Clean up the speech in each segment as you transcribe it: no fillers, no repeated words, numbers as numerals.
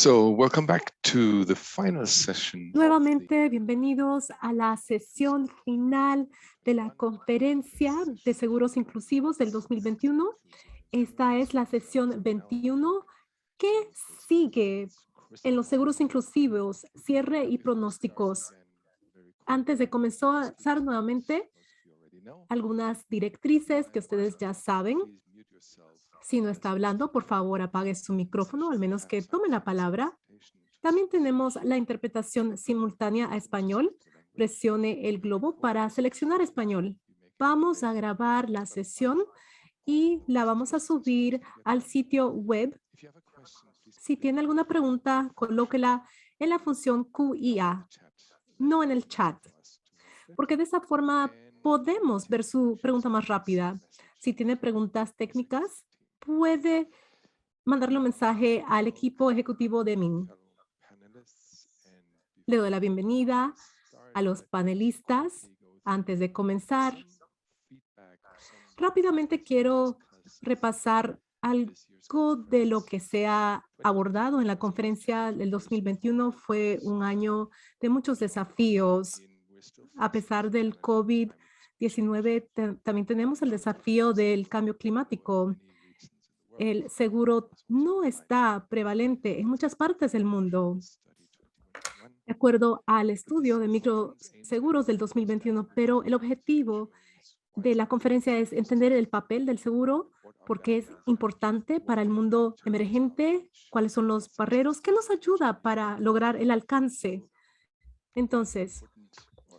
So welcome back to the final session. Nuevamente, bienvenidos a la sesión final de la Conferencia de Seguros Inclusivos del 2021. Esta es la sesión 21. ¿Qué sigue en los seguros inclusivos? Cierre y pronósticos. Antes de comenzar nuevamente, algunas directrices que ustedes ya saben. Si no está hablando, por favor, apague su micrófono, al menos que tome la palabra. También tenemos la interpretación simultánea a español. Presione el globo para seleccionar español. Vamos a grabar la sesión y la vamos a subir al sitio web. Si tiene alguna pregunta, colóquela en la función QIA, no en el chat, porque de esa forma podemos ver su pregunta más rápida. Si tiene preguntas técnicas, puede mandarle un mensaje al equipo ejecutivo de MIN. Le doy la bienvenida a los panelistas. Antes de comenzar, rápidamente quiero repasar algo de lo que se ha abordado en la conferencia del 2021. Fue un año de muchos desafíos. A pesar del COVID-19, también tenemos el desafío del cambio climático. El seguro no está prevalente en muchas partes del mundo. De acuerdo al estudio de microseguros del 2021, pero el objetivo de la conferencia es entender el papel del seguro, porque es importante para el mundo emergente, cuáles son los barreros, qué nos ayuda para lograr el alcance. Entonces,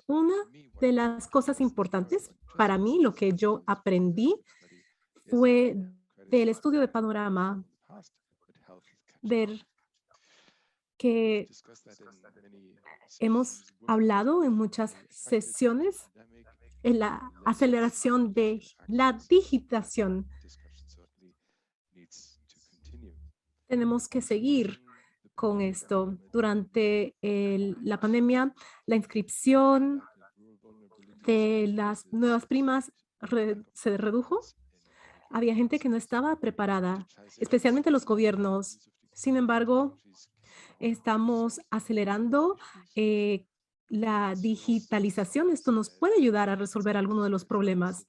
una de las cosas importantes para mí, lo que yo aprendí, fue del estudio de panorama, ver que hemos hablado en muchas sesiones en la aceleración de la digitación. Tenemos que seguir con esto. Durante la pandemia, la inscripción de las nuevas primas se redujo. Había gente que no estaba preparada, especialmente los gobiernos. Sin embargo, estamos acelerando la digitalización. Esto nos puede ayudar a resolver algunos de los problemas.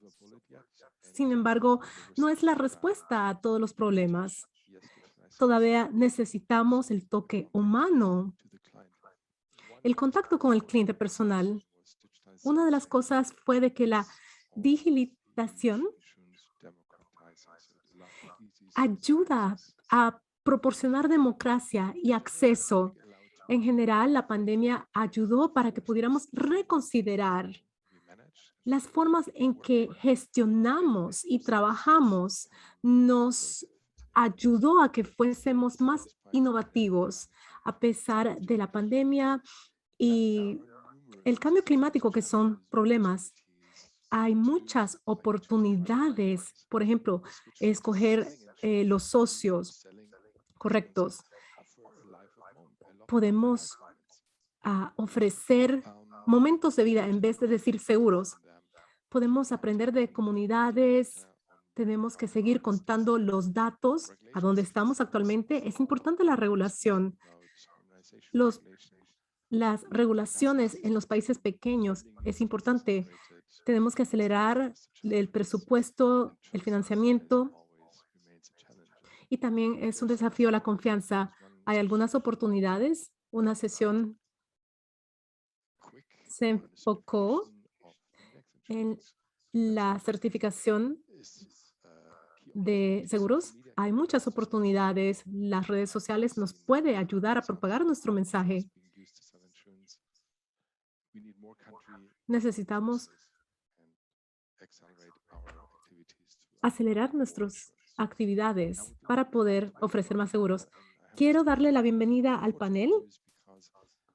Sin embargo, no es la respuesta a todos los problemas. Todavía necesitamos el toque humano, el contacto con el cliente personal. Una de las cosas fue de que la digitalización ayuda a proporcionar democracia y acceso. En general, la pandemia ayudó para que pudiéramos reconsiderar las formas en que gestionamos y trabajamos. Nos ayudó a que fuésemos más innovativos a pesar de la pandemia y el cambio climático, que son problemas. Hay muchas oportunidades, por ejemplo, escoger los socios correctos. Podemos ofrecer momentos de vida en vez de decir seguros. Podemos aprender de comunidades. Tenemos que seguir contando los datos a dónde estamos actualmente. Es importante la regulación. Las regulaciones en los países pequeños es importante. Tenemos que acelerar el presupuesto, el financiamiento, y también es un desafío la confianza. Hay algunas oportunidades. Una sesión se enfocó en la certificación de seguros. Hay muchas oportunidades. Las redes sociales nos pueden ayudar a propagar nuestro mensaje. Necesitamos acelerar nuestras actividades para poder ofrecer más seguros. Quiero darle la bienvenida al panel.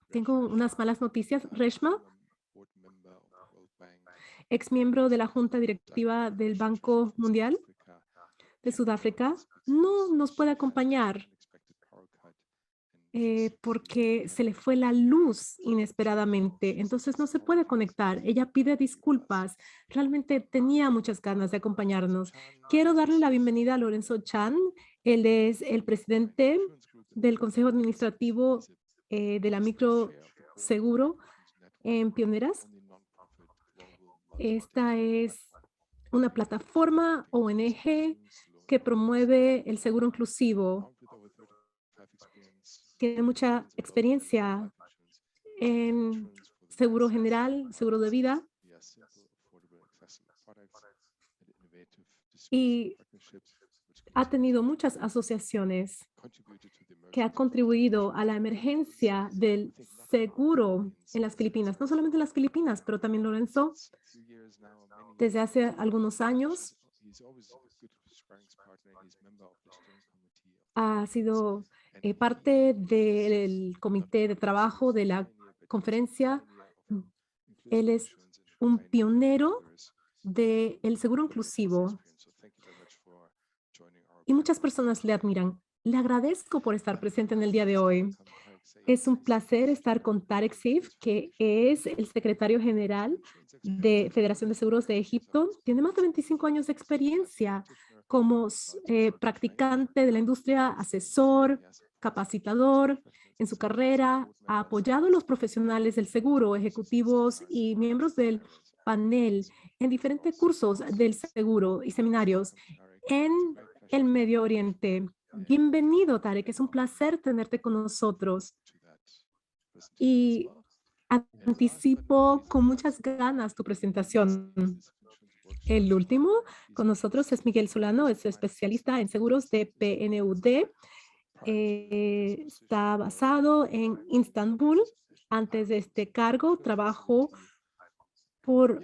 Tengo unas malas noticias. Reshma, ex miembro de la Junta Directiva del Banco Mundial de Sudáfrica, no nos puede acompañar porque se le fue la luz inesperadamente, entonces no se puede conectar. Ella pide disculpas, realmente tenía muchas ganas de acompañarnos. Quiero darle la bienvenida a Lorenzo Chan. Él es el presidente del Consejo Administrativo de la Microseguro en Pioneras. Esta es una plataforma ONG que promueve el seguro inclusivo. Tiene mucha experiencia en seguro general, seguro de vida, y ha tenido muchas asociaciones que ha contribuido a la emergencia del seguro en las Filipinas, no solamente en las Filipinas, pero también Lorenzo, desde hace algunos años, ha sido parte del comité de trabajo de la conferencia. Él es un pionero del seguro inclusivo y muchas personas le admiran. Le agradezco por estar presente en el día de hoy. Es un placer estar con Tarek Sif, que es el secretario general de Federación de Seguros de Egipto. Tiene más de 25 años de experiencia como practicante de la industria, asesor, capacitador. En su carrera ha apoyado a los profesionales del seguro, ejecutivos y miembros del panel en diferentes cursos del seguro y seminarios en el Medio Oriente. Bienvenido, Tarek. Es un placer tenerte con nosotros. Y anticipo con muchas ganas tu presentación. El último con nosotros es Miguel Solano, es especialista en seguros de PNUD. Está basado en Istambul. Antes de este cargo, trabajó por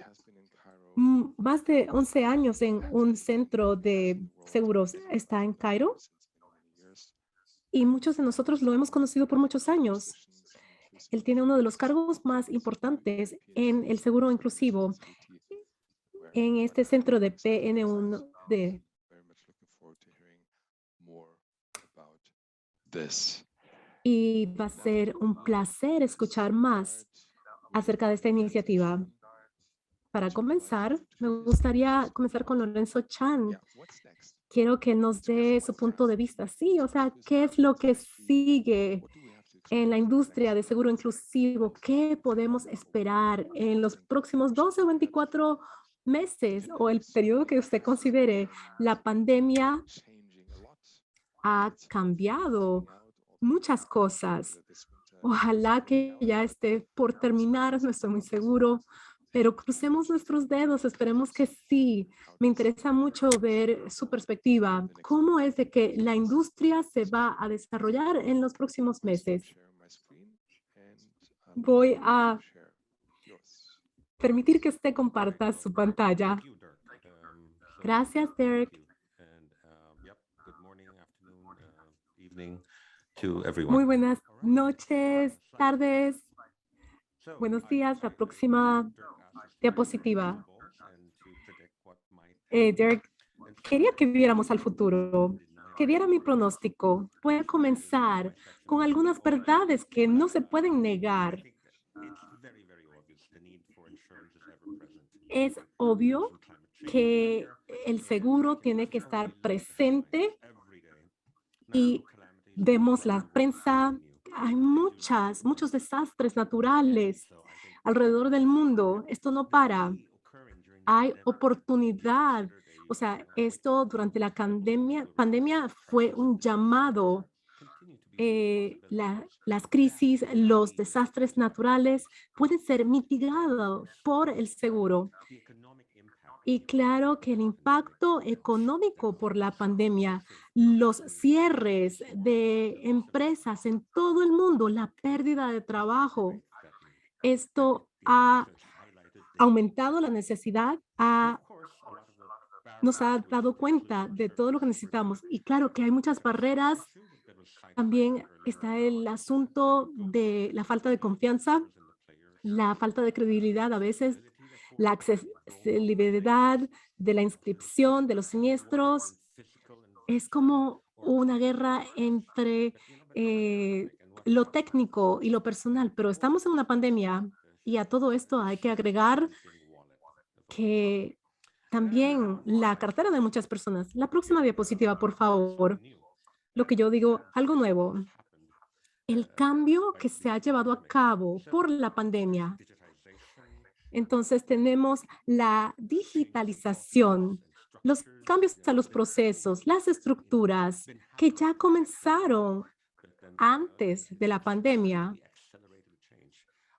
más de 11 años en un centro de seguros. Está en Cairo y muchos de nosotros lo hemos conocido por muchos años. Él tiene uno de los cargos más importantes en el seguro inclusivo en este centro de PNUD. Y va a ser un placer escuchar más acerca de esta iniciativa. Para comenzar, me gustaría comenzar con Lorenzo Chan. Quiero que nos dé su punto de vista. Sí, o sea, ¿qué es lo que sigue en la industria de seguro inclusivo? ¿Qué podemos esperar en los próximos 12 o 24 meses o el periodo que usted considere? La pandemia ha cambiado muchas cosas. Ojalá que ya esté por terminar, no estoy muy seguro, pero crucemos nuestros dedos, esperemos que sí. Me interesa mucho ver su perspectiva. ¿Cómo es de que la industria se va a desarrollar en los próximos meses? Voy a permitir que usted comparta su pantalla. Gracias, Derek. Muy buenas noches, tardes, buenos días. La próxima diapositiva. Derek, quería que viéramos al futuro, que diera mi pronóstico. Voy a comenzar con algunas verdades que no se pueden negar. Es obvio que el seguro tiene que estar presente y vemos la prensa. Hay muchos desastres naturales alrededor del mundo. Esto no para. Hay oportunidad. O sea, esto durante la pandemia fue un llamado. Las crisis, los desastres naturales pueden ser mitigados por el seguro. Y claro que el impacto económico por la pandemia, los cierres de empresas en todo el mundo, la pérdida de trabajo, esto ha aumentado la necesidad, nos ha dado cuenta de todo lo que necesitamos. Y claro que hay muchas barreras. También está el asunto de la falta de confianza, la falta de credibilidad a veces, la accesibilidad de la inscripción de los siniestros. Es como una guerra entre lo técnico y lo personal, pero estamos en una pandemia y a todo esto hay que agregar que también la cartera de muchas personas. La próxima diapositiva, por favor. Lo que yo digo, algo nuevo. el cambio que se ha llevado a cabo por la pandemia. Entonces tenemos la digitalización, los cambios a los procesos, las estructuras que ya comenzaron antes de la pandemia,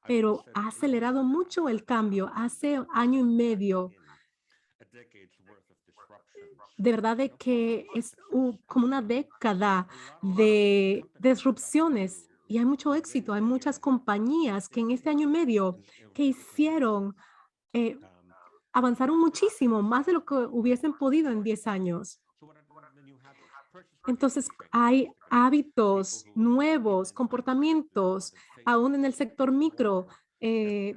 pero ha acelerado mucho el cambio. Hace año y medio, de verdad de que es como una década de disrupciones y hay mucho éxito. Hay muchas compañías que en este año y medio que hicieron, eh, avanzaron muchísimo, más de lo que hubiesen podido en 10 años. Entonces, hay hábitos nuevos, comportamientos, aún en el sector micro, eh,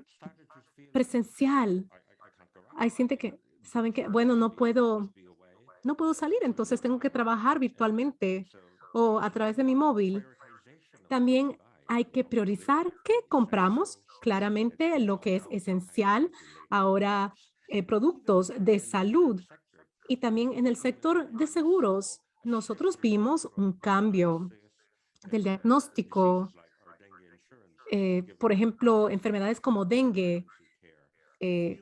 presencial. Hay gente que saben que, bueno, no puedo salir, entonces tengo que trabajar virtualmente o a través de mi móvil. También hay que priorizar qué compramos, claramente lo que es esencial. Ahora, productos de salud y también en el sector de seguros. Nosotros vimos un cambio del diagnóstico, por ejemplo, enfermedades como dengue. eh,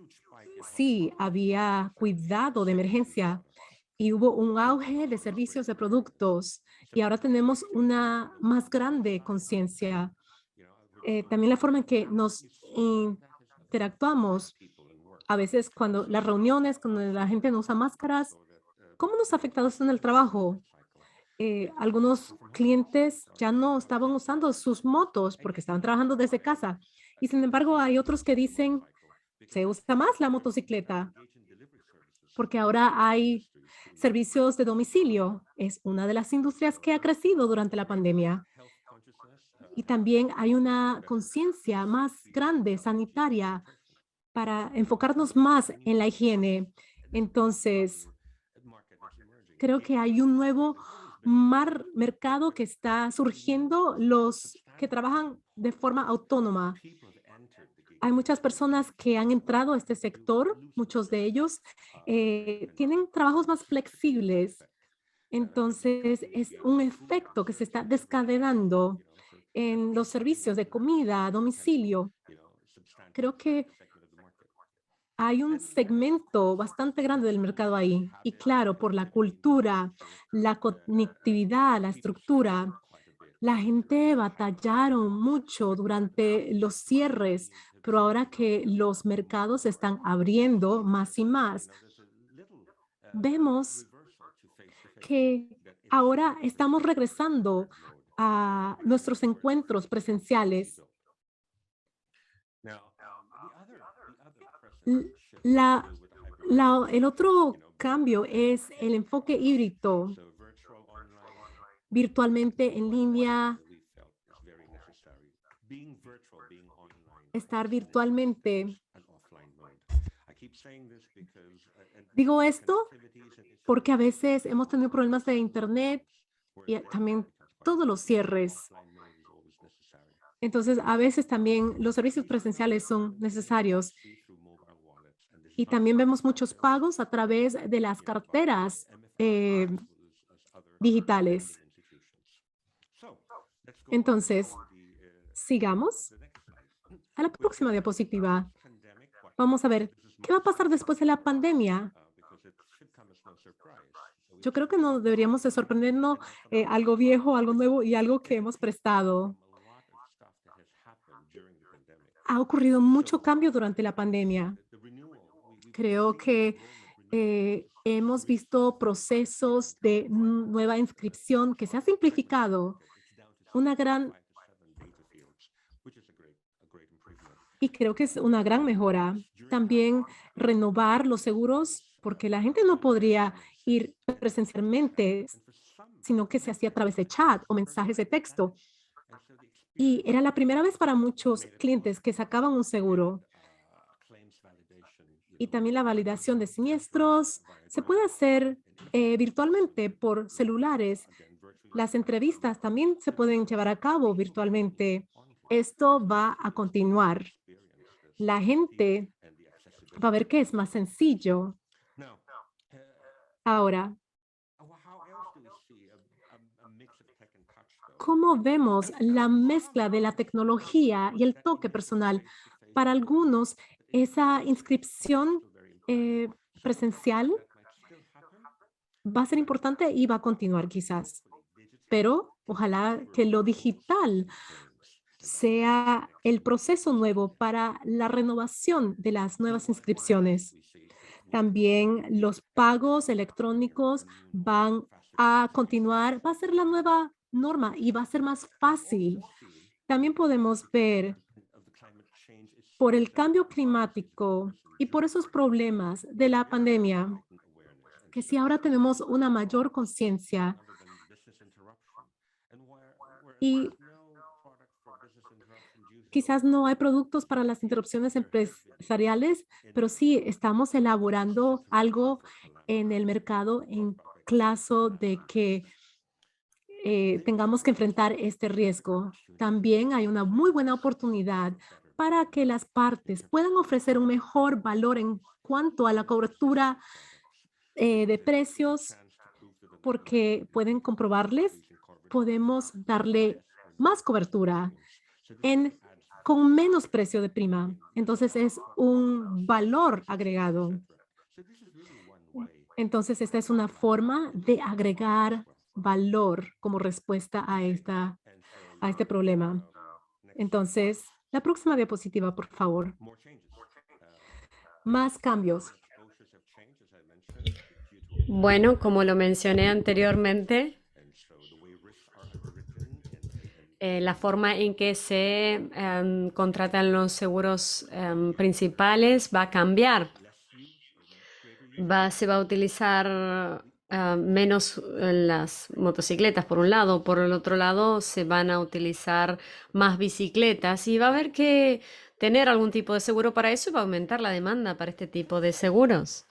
sí, había cuidado de emergencia y hubo un auge de servicios de productos y ahora tenemos una más grande conciencia. También la forma en que nos interactuamos, a veces cuando las reuniones, cuando la gente no usa máscaras, ¿cómo nos ha afectado esto en el trabajo? Algunos clientes ya no estaban usando sus motos porque estaban trabajando desde casa. Y sin embargo, hay otros que dicen, se usa más la motocicleta porque ahora hay servicios de domicilio. Es una de las industrias que ha crecido durante la pandemia. Y también hay una conciencia más grande sanitaria para enfocarnos más en la higiene. Entonces, creo que hay un nuevo mercado que está surgiendo, los que trabajan de forma autónoma. Hay muchas personas que han entrado a este sector, muchos de ellos tienen trabajos más flexibles. Entonces, es un efecto que se está descadenando en los servicios de comida a domicilio. Creo que hay un segmento bastante grande del mercado ahí. Y claro, por la cultura, la conectividad, la estructura, la gente batallaron mucho durante los cierres, pero ahora que los mercados se están abriendo más y más, vemos que ahora estamos regresando a nuestros encuentros presenciales. L- La, el otro cambio es el enfoque híbrido, virtualmente en línea, estar virtualmente. Digo esto porque a veces hemos tenido problemas de internet y también todos los cierres. Entonces, a veces también los servicios presenciales son necesarios y también vemos muchos pagos a través de las carteras eh, digitales. Entonces, sigamos a la próxima diapositiva. Vamos a ver, ¿qué va a pasar después de la pandemia? Yo creo que no deberíamos de sorprendernos algo viejo, algo nuevo y algo que hemos prestado. Ha ocurrido mucho cambio durante la pandemia. Creo que hemos visto procesos de nueva inscripción que se ha simplificado una gran, y creo que es una gran mejora. También renovar los seguros, porque la gente no podría ir presencialmente, sino que se hacía a través de chat o mensajes de texto. Y era la primera vez para muchos clientes que sacaban un seguro. Y también la validación de siniestros se puede hacer virtualmente por celulares. Las entrevistas también se pueden llevar a cabo virtualmente. Esto va a continuar. La gente va a ver que es más sencillo. Ahora, ¿Cómo vemos la mezcla de la tecnología y el toque personal? Para algunos, esa inscripción eh, presencial va a ser importante y va a continuar quizás, pero ojalá que lo digital sea el proceso nuevo para la renovación de las nuevas inscripciones. También los pagos electrónicos van a continuar, va a ser la nueva norma y va a ser más fácil. También podemos ver por el cambio climático y por esos problemas de la pandemia, que si ahora tenemos una mayor conciencia y quizás no hay productos para las interrupciones empresariales, pero sí estamos elaborando algo en el mercado en caso de que tengamos que enfrentar este riesgo. También hay una muy buena oportunidad para que las partes puedan ofrecer un mejor valor en cuanto a la cobertura de precios, porque pueden comprobarles, podemos darle más cobertura con menos precio de prima. Entonces es un valor agregado. Entonces esta es una forma de agregar valor como respuesta a este problema. Entonces, la próxima diapositiva, por favor. Más cambios. Bueno, como lo mencioné anteriormente, la forma en que se contratan los seguros principales va a cambiar. Se va a utilizar menos las motocicletas por un lado, por el otro lado se van a utilizar más bicicletas y va a haber que tener algún tipo de seguro para eso y va a aumentar la demanda para este tipo de seguros.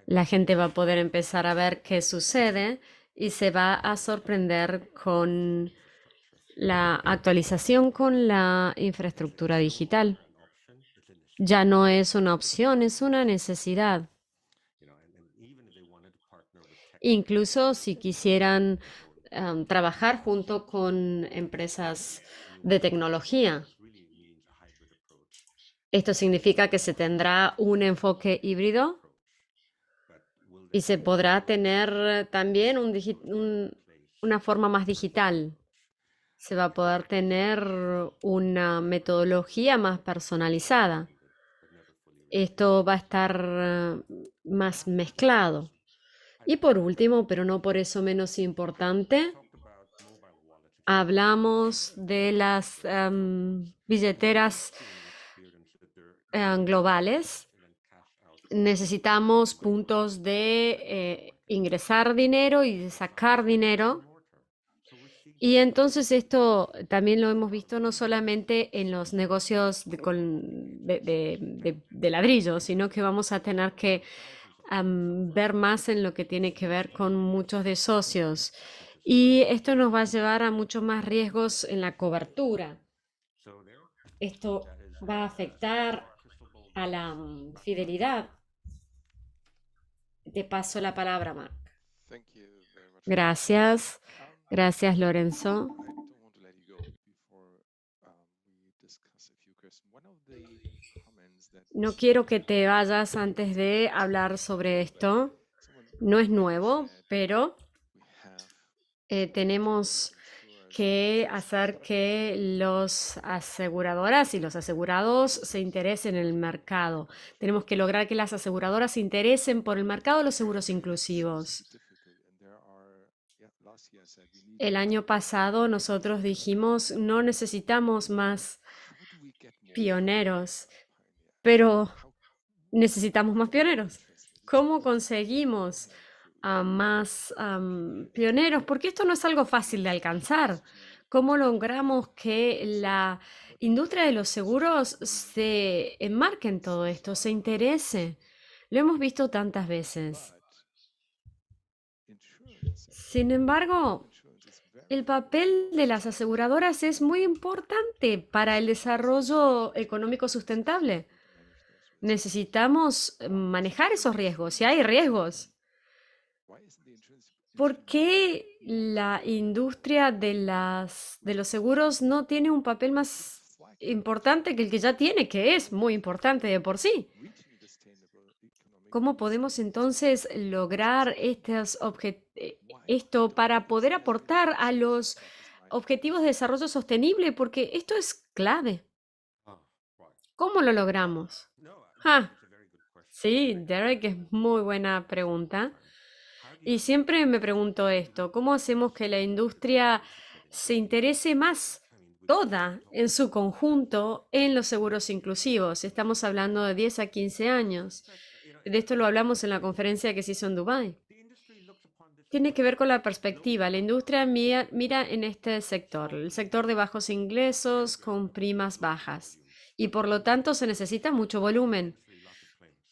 La gente va a poder empezar a ver qué sucede y se va a sorprender con la actualización con la infraestructura digital. Ya no es una opción, es una necesidad. Incluso si quisieran trabajar junto con empresas de tecnología. Esto significa que se tendrá un enfoque híbrido y se podrá tener también una forma más digital. Se va a poder tener una metodología más personalizada. Esto va a estar más mezclado. Y por último, pero no por eso menos importante, hablamos de las billeteras globales. Necesitamos puntos de ingresar dinero y de sacar dinero. Y entonces esto también lo hemos visto no solamente en los negocios de ladrillo, sino que vamos a tener que ver más en lo que tiene que ver con muchos de socios. Y esto nos va a llevar a muchos más riesgos en la cobertura. Esto va a afectar a la fidelidad. Te paso la palabra, Marc. Gracias. Gracias, Lorenzo. No quiero que te vayas antes de hablar sobre esto. No es nuevo, pero tenemos que hacer que los aseguradoras y los asegurados se interesen en el mercado. Tenemos que lograr que las aseguradoras se interesen por el mercado de los seguros inclusivos. El año pasado nosotros dijimos, no necesitamos más pioneros, pero necesitamos más pioneros. ¿Cómo conseguimos a más pioneros? Porque esto no es algo fácil de alcanzar. ¿Cómo logramos que la industria de los seguros se enmarque en todo esto, se interese? Lo hemos visto tantas veces. Sin embargo, el papel de las aseguradoras es muy importante para el desarrollo económico sustentable. Necesitamos manejar esos riesgos, si hay riesgos. ¿Por qué la industria de los seguros no tiene un papel más importante que el que ya tiene, que es muy importante de por sí. ¿Cómo podemos entonces lograr esto para poder aportar a los objetivos de desarrollo sostenible? Porque esto es clave. ¿Cómo lo logramos? Ah, sí, Derek, es muy buena pregunta. Y siempre me pregunto esto, ¿cómo hacemos que la industria se interese más toda en su conjunto en los seguros inclusivos? Estamos hablando de 10 a 15 años. De esto lo hablamos en la conferencia que se hizo en Dubái. Tiene que ver con la perspectiva. La industria mira en este sector, el sector de bajos ingresos con primas bajas. Y por lo tanto se necesita mucho volumen.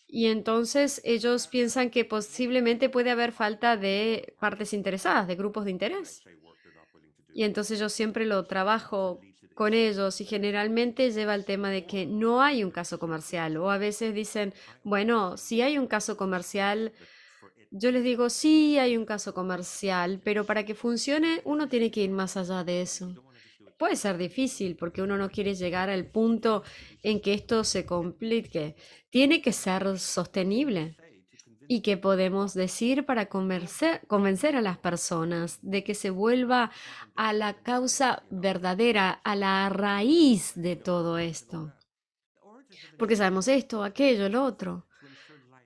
Y entonces ellos piensan que posiblemente puede haber falta de partes interesadas, de grupos de interés. Y entonces yo siempre lo trabajo con ellos y generalmente lleva el tema de que no hay un caso comercial. O a veces dicen, bueno, si hay un caso comercial, yo les digo, sí hay un caso comercial, pero para que funcione uno tiene que ir más allá de eso. Puede ser difícil porque uno no quiere llegar al punto en que esto se complique. Tiene que ser sostenible. ¿Y qué podemos decir para convencer a las personas de que se vuelva a la causa verdadera, a la raíz de todo esto? Porque sabemos esto, aquello, lo otro.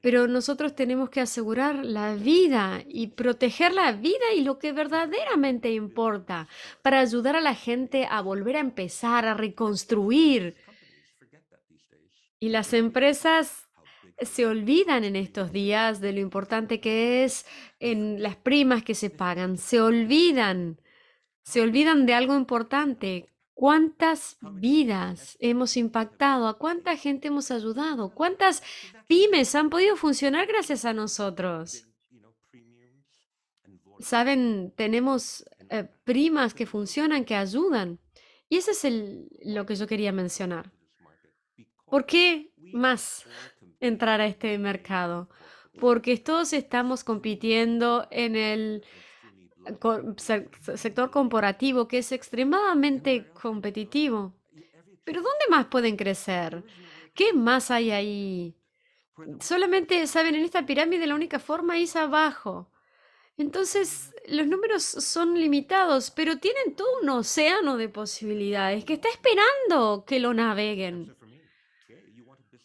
Pero nosotros tenemos que asegurar la vida y proteger la vida y lo que verdaderamente importa para ayudar a la gente a volver a empezar, a reconstruir. Y las empresas se olvidan en estos días de lo importante que es en las primas que se pagan. Se olvidan de algo importante. ¿Cuántas vidas hemos impactado? ¿A cuánta gente hemos ayudado? ¿Cuántas pymes han podido funcionar gracias a nosotros? Saben, tenemos primas que funcionan, que ayudan. Y ese es lo que yo quería mencionar. ¿Por qué más entrar a este mercado? Porque todos estamos compitiendo en el sector corporativo, que es extremadamente competitivo. Pero ¿dónde más pueden crecer? ¿Qué más hay ahí? Solamente, saben, en esta pirámide la única forma es abajo. Entonces, los números son limitados, pero tienen todo un océano de posibilidades que está esperando que lo naveguen.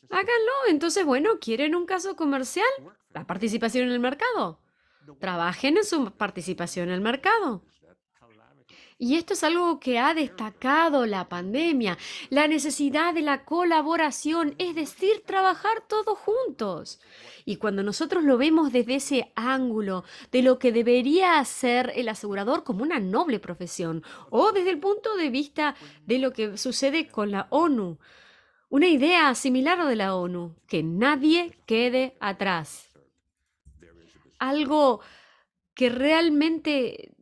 Háganlo. Entonces, bueno, ¿quieren un caso comercial? La participación en el mercado. Trabajen en su participación en el mercado. Y esto es algo que ha destacado la pandemia, la necesidad de la colaboración, es decir, trabajar todos juntos. Y cuando nosotros lo vemos desde ese ángulo de lo que debería hacer el asegurador como una noble profesión, o desde el punto de vista de lo que sucede con la ONU, una idea similar a de la ONU, que nadie quede atrás. Algo que realmente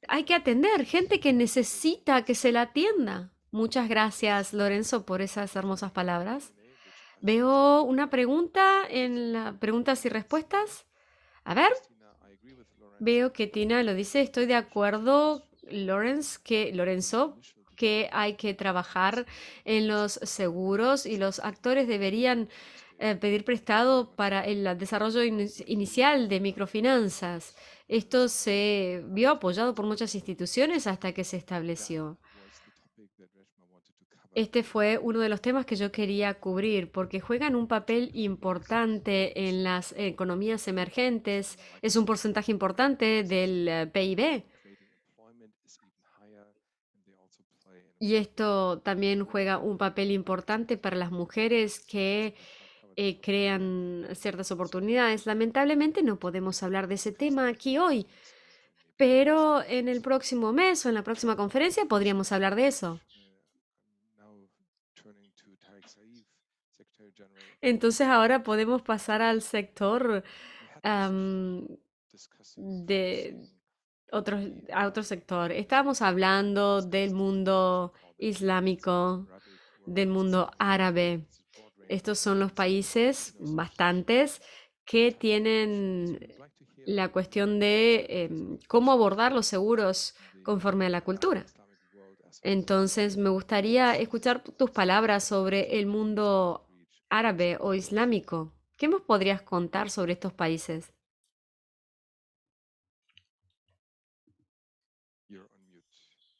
hay que atender, gente que necesita que se la atienda. Muchas gracias, Lorenzo, por esas hermosas palabras. Veo una pregunta en las preguntas y respuestas. A ver, veo que Tina lo dice, estoy de acuerdo, Lorenzo, que hay que trabajar en los seguros y los actores deberían pedir prestado para el desarrollo inicial de microfinanzas. Esto se vio apoyado por muchas instituciones hasta que se estableció. Este fue uno de los temas que yo quería cubrir porque juegan un papel importante en las economías emergentes. Es un porcentaje importante del PIB. Y esto también juega un papel importante para las mujeres que crean ciertas oportunidades. Lamentablemente no podemos hablar de ese tema aquí hoy, pero en el próximo mes o en la próxima conferencia podríamos hablar de eso. Entonces ahora podemos pasar al sector de a otro sector. Estábamos hablando del mundo islámico, del mundo árabe. Estos son los países, bastantes, que tienen la cuestión de cómo abordar los seguros conforme a la cultura. Entonces, me gustaría escuchar tus palabras sobre el mundo árabe o islámico. ¿Qué nos podrías contar sobre estos países?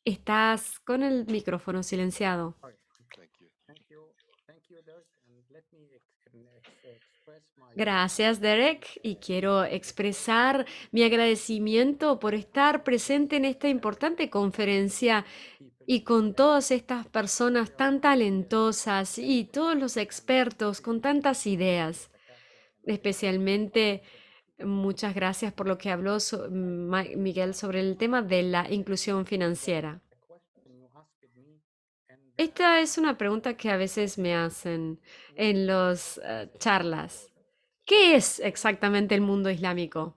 Estás con el micrófono silenciado. Gracias, Derek, y quiero expresar mi agradecimiento por estar presente en esta importante conferencia y con todas estas personas tan talentosas y todos los expertos con tantas ideas. Especialmente, muchas gracias por lo que habló Miguel sobre el tema de la inclusión financiera. Esta es una pregunta que a veces me hacen en las charlas. ¿Qué es exactamente el mundo islámico?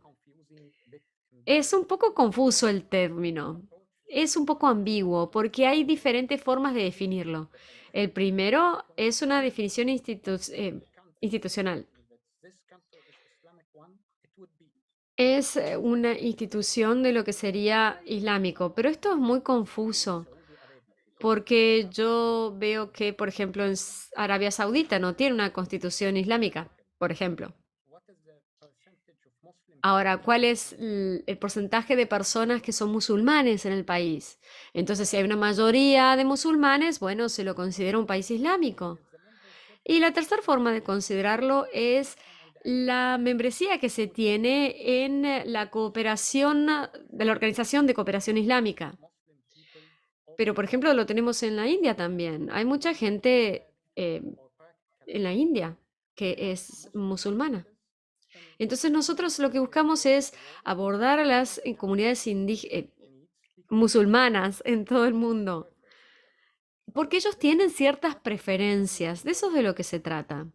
Es un poco confuso el término. Es un poco ambiguo porque hay diferentes formas de definirlo. El primero es una definición institucional. Es una institución de lo que sería islámico, pero esto es muy confuso porque yo veo que, por ejemplo, en Arabia Saudita no tiene una constitución islámica, por ejemplo. Ahora, ¿cuál es el porcentaje de personas que son musulmanes en el país? Entonces, si hay una mayoría de musulmanes, bueno, se lo considera un país islámico. Y la tercera forma de considerarlo es la membresía que se tiene en la cooperación de la Organización de Cooperación Islámica. Pero, por ejemplo, lo tenemos en la India también. Hay mucha gente en la India que es musulmana. Entonces nosotros lo que buscamos es abordar a las comunidades musulmanas en todo el mundo, porque ellos tienen ciertas preferencias, de eso es de lo que se trata.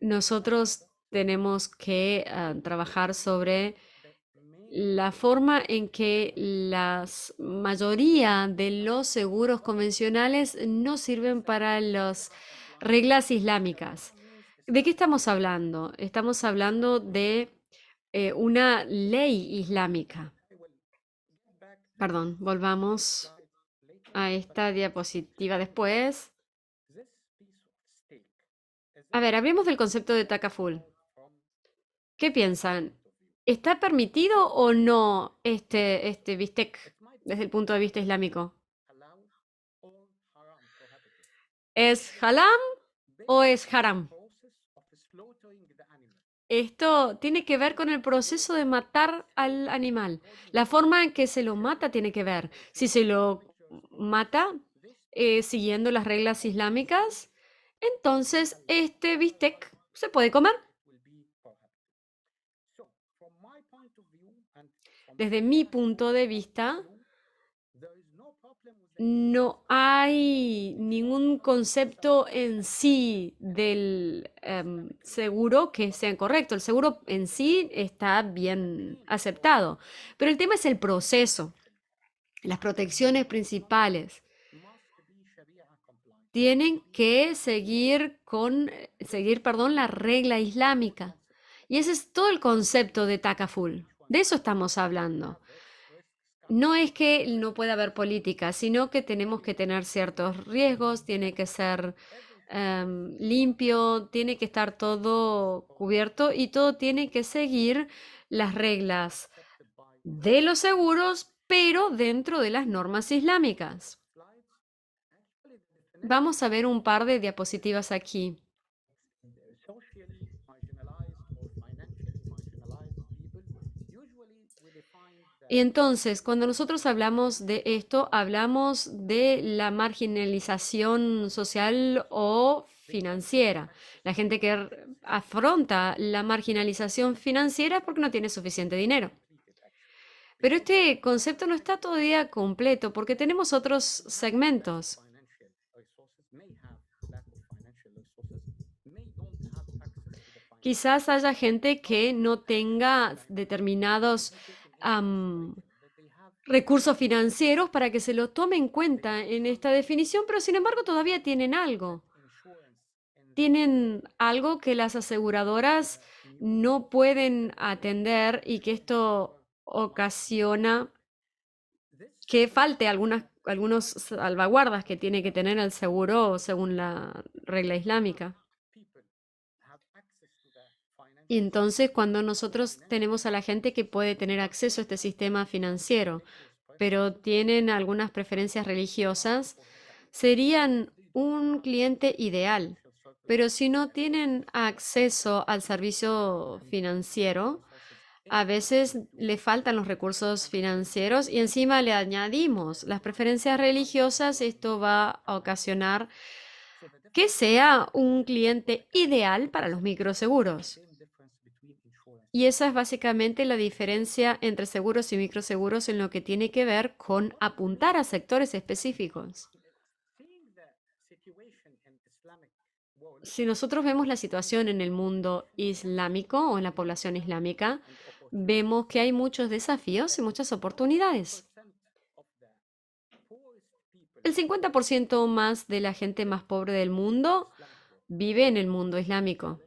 Nosotros tenemos que trabajar sobre la forma en que la mayoría de los seguros convencionales no sirven para las reglas islámicas. ¿De qué estamos hablando? Estamos hablando de una ley islámica. Perdón, volvamos a esta diapositiva después. A ver, hablemos del concepto de takaful. ¿Qué piensan? ¿Está permitido o no este bistec desde el punto de vista islámico? ¿Es halal o es haram? Esto tiene que ver con el proceso de matar al animal. La forma en que se lo mata tiene que ver. Si se lo mata siguiendo las reglas islámicas, entonces este bistec se puede comer. Desde mi punto de vista, no hay ningún concepto en sí del seguro que sea correcto. El seguro en sí está bien aceptado, pero el tema es el proceso. Las protecciones principales tienen que seguir la regla islámica. Y ese es todo el concepto de takaful. De eso estamos hablando. No es que no pueda haber política, sino que tenemos que tener ciertos riesgos, tiene que ser limpio, tiene que estar todo cubierto y todo tiene que seguir las reglas de los seguros, pero dentro de las normas islámicas. Vamos a ver un par de diapositivas aquí. Y entonces, cuando nosotros hablamos de esto, hablamos de la marginalización social o financiera. La gente que afronta la marginalización financiera es porque no tiene suficiente dinero. Pero este concepto no está todavía completo porque tenemos otros segmentos. Quizás haya gente que no tenga determinados recursos financieros para que se lo tome en cuenta en esta definición, pero sin embargo todavía tienen algo. tienen algo que las aseguradoras no pueden atender y que esto ocasiona que falte algunos salvaguardas que tiene que tener el seguro según la regla islámica. Y entonces cuando nosotros tenemos a la gente que puede tener acceso a este sistema financiero, pero tienen algunas preferencias religiosas, serían un cliente ideal. Pero si no tienen acceso al servicio financiero, a veces le faltan los recursos financieros y encima le añadimos las preferencias religiosas, esto va a ocasionar que sea un cliente ideal para los microseguros. Y esa es básicamente la diferencia entre seguros y microseguros en lo que tiene que ver con apuntar a sectores específicos. Si nosotros vemos la situación en el mundo islámico o en la población islámica, vemos que hay muchos desafíos y muchas oportunidades. El 50% más de la gente más pobre del mundo vive en el mundo islámico.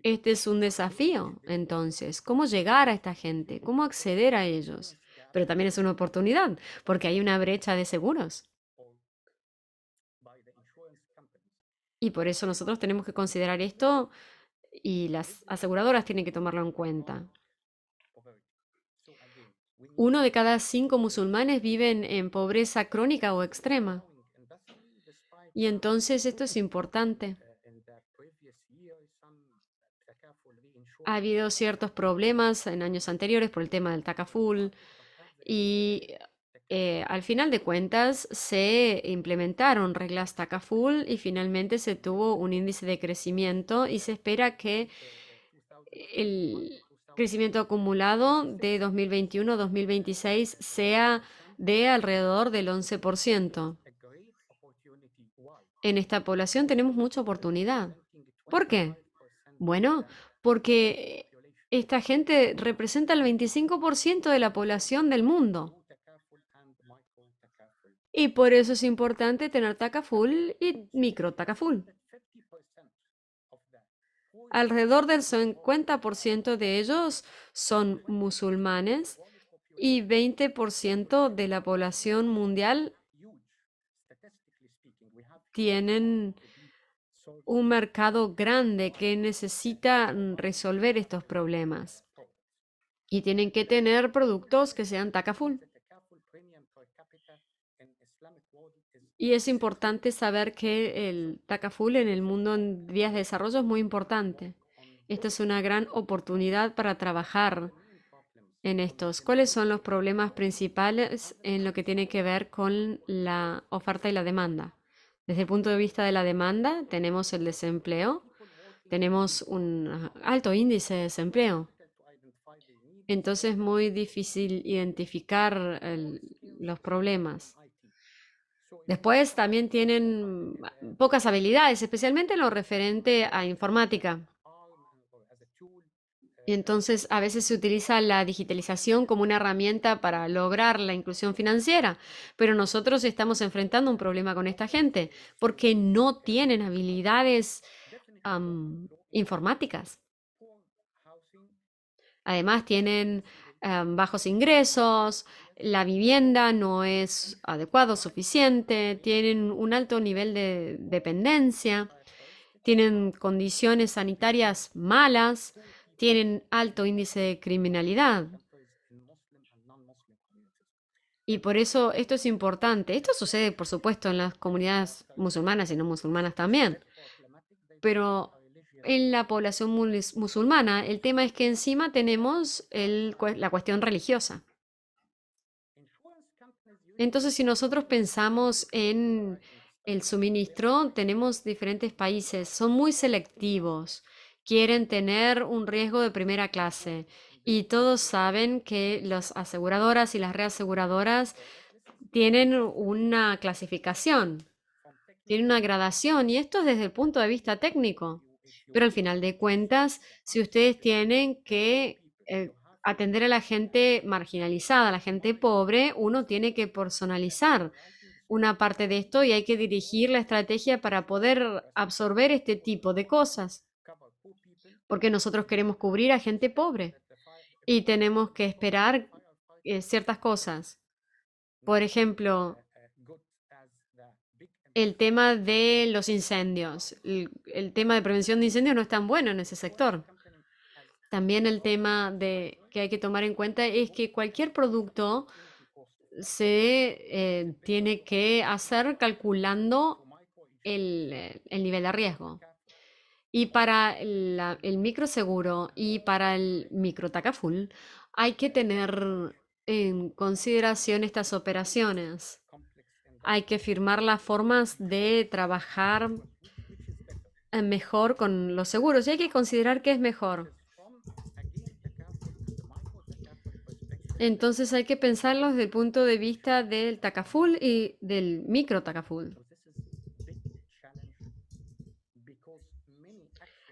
Este es un desafío, entonces, ¿cómo llegar a esta gente? ¿Cómo acceder a ellos? Pero también es una oportunidad, porque hay una brecha de seguros. Y por eso nosotros tenemos que considerar esto y las aseguradoras tienen que tomarlo en cuenta. 1 de cada 5 musulmanes viven en pobreza crónica o extrema. Y entonces esto es importante. Ha habido ciertos problemas en años anteriores por el tema del takaful y al final de cuentas se implementaron reglas takaful y finalmente se tuvo un índice de crecimiento y se espera que el crecimiento acumulado de 2021-2026 sea de alrededor del 11%. En esta población tenemos mucha oportunidad. ¿Por qué? Bueno, porque esta gente representa el 25% de la población del mundo. Y por eso es importante tener takaful y micro takaful. Alrededor del 50% de ellos son musulmanes y 20% de la población mundial tienen un mercado grande que necesita resolver estos problemas y tienen que tener productos que sean takaful. Y es importante saber que el takaful en el mundo en vías de desarrollo es muy importante. Esta es una gran oportunidad para trabajar en estos. ¿Cuáles son los problemas principales en lo que tiene que ver con la oferta y la demanda? Desde el punto de vista de la demanda, tenemos el desempleo, tenemos un alto índice de desempleo. Entonces es muy difícil identificar los problemas. Después también tienen pocas habilidades, especialmente en lo referente a informática. Y entonces a veces se utiliza la digitalización como una herramienta para lograr la inclusión financiera, pero nosotros estamos enfrentando un problema con esta gente porque no tienen habilidades informáticas. Además tienen bajos ingresos, la vivienda no es adecuado, suficiente, tienen un alto nivel de dependencia, tienen condiciones sanitarias malas, tienen alto índice de criminalidad. Y por eso esto es importante. Esto sucede, por supuesto, en las comunidades musulmanas y no musulmanas también. Pero en la población musulmana, el tema es que encima tenemos la cuestión religiosa. Entonces, si nosotros pensamos en el suministro, tenemos diferentes países, son muy selectivos, quieren tener un riesgo de primera clase y todos saben que las aseguradoras y las reaseguradoras tienen una clasificación, tienen una gradación y esto es desde el punto de vista técnico. Pero al final de cuentas, si ustedes tienen que atender a la gente marginalizada, a la gente pobre, uno tiene que personalizar una parte de esto y hay que dirigir la estrategia para poder absorber este tipo de cosas, porque nosotros queremos cubrir a gente pobre y tenemos que esperar ciertas cosas. Por ejemplo, el tema de los incendios. El tema de prevención de incendios no es tan bueno en ese sector. También el tema de que hay que tomar en cuenta es que cualquier producto se tiene que hacer calculando el nivel de riesgo. Y para el microseguro y para el microtakaful hay que tener en consideración estas operaciones. Hay que firmar las formas de trabajar mejor con los seguros y hay que considerar qué es mejor. Entonces hay que pensarlo desde el punto de vista del takaful y del microtakaful.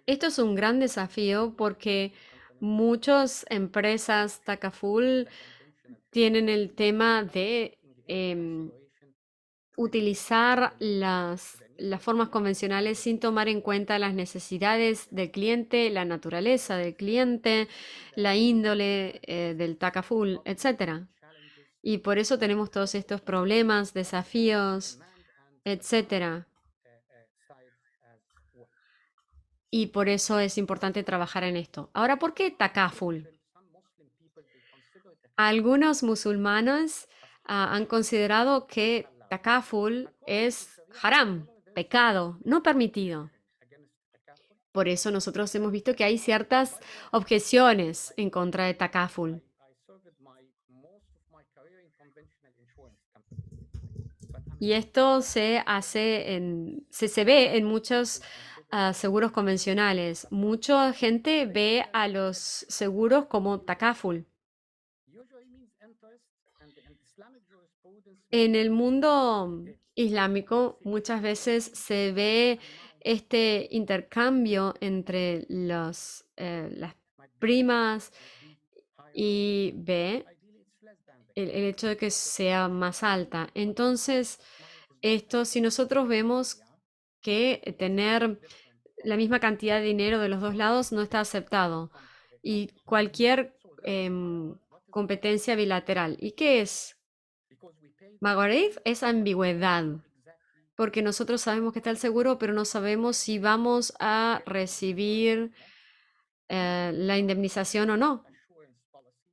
Esto es un gran desafío porque muchas empresas takaful tienen el tema de utilizar las formas convencionales sin tomar en cuenta las necesidades del cliente, la naturaleza del cliente, la índole del takaful, etc. Y por eso tenemos todos estos problemas, desafíos, etc. Y por eso es importante trabajar en esto. Ahora, ¿por qué takaful? Algunos musulmanes han considerado que takaful es haram, pecado, no permitido. Por eso nosotros hemos visto que hay ciertas objeciones en contra de takaful. Y esto se ve en muchos seguros convencionales. Mucha gente ve a los seguros como takaful. En el mundo islámico muchas veces se ve este intercambio entre las primas y B, el hecho de que sea más alta. Entonces, esto, si nosotros vemos que tener la misma cantidad de dinero de los dos lados no está aceptado y cualquier competencia bilateral. ¿Y qué es? Magarif es ambigüedad, porque nosotros sabemos que está el seguro, pero no sabemos si vamos a recibir la indemnización o no,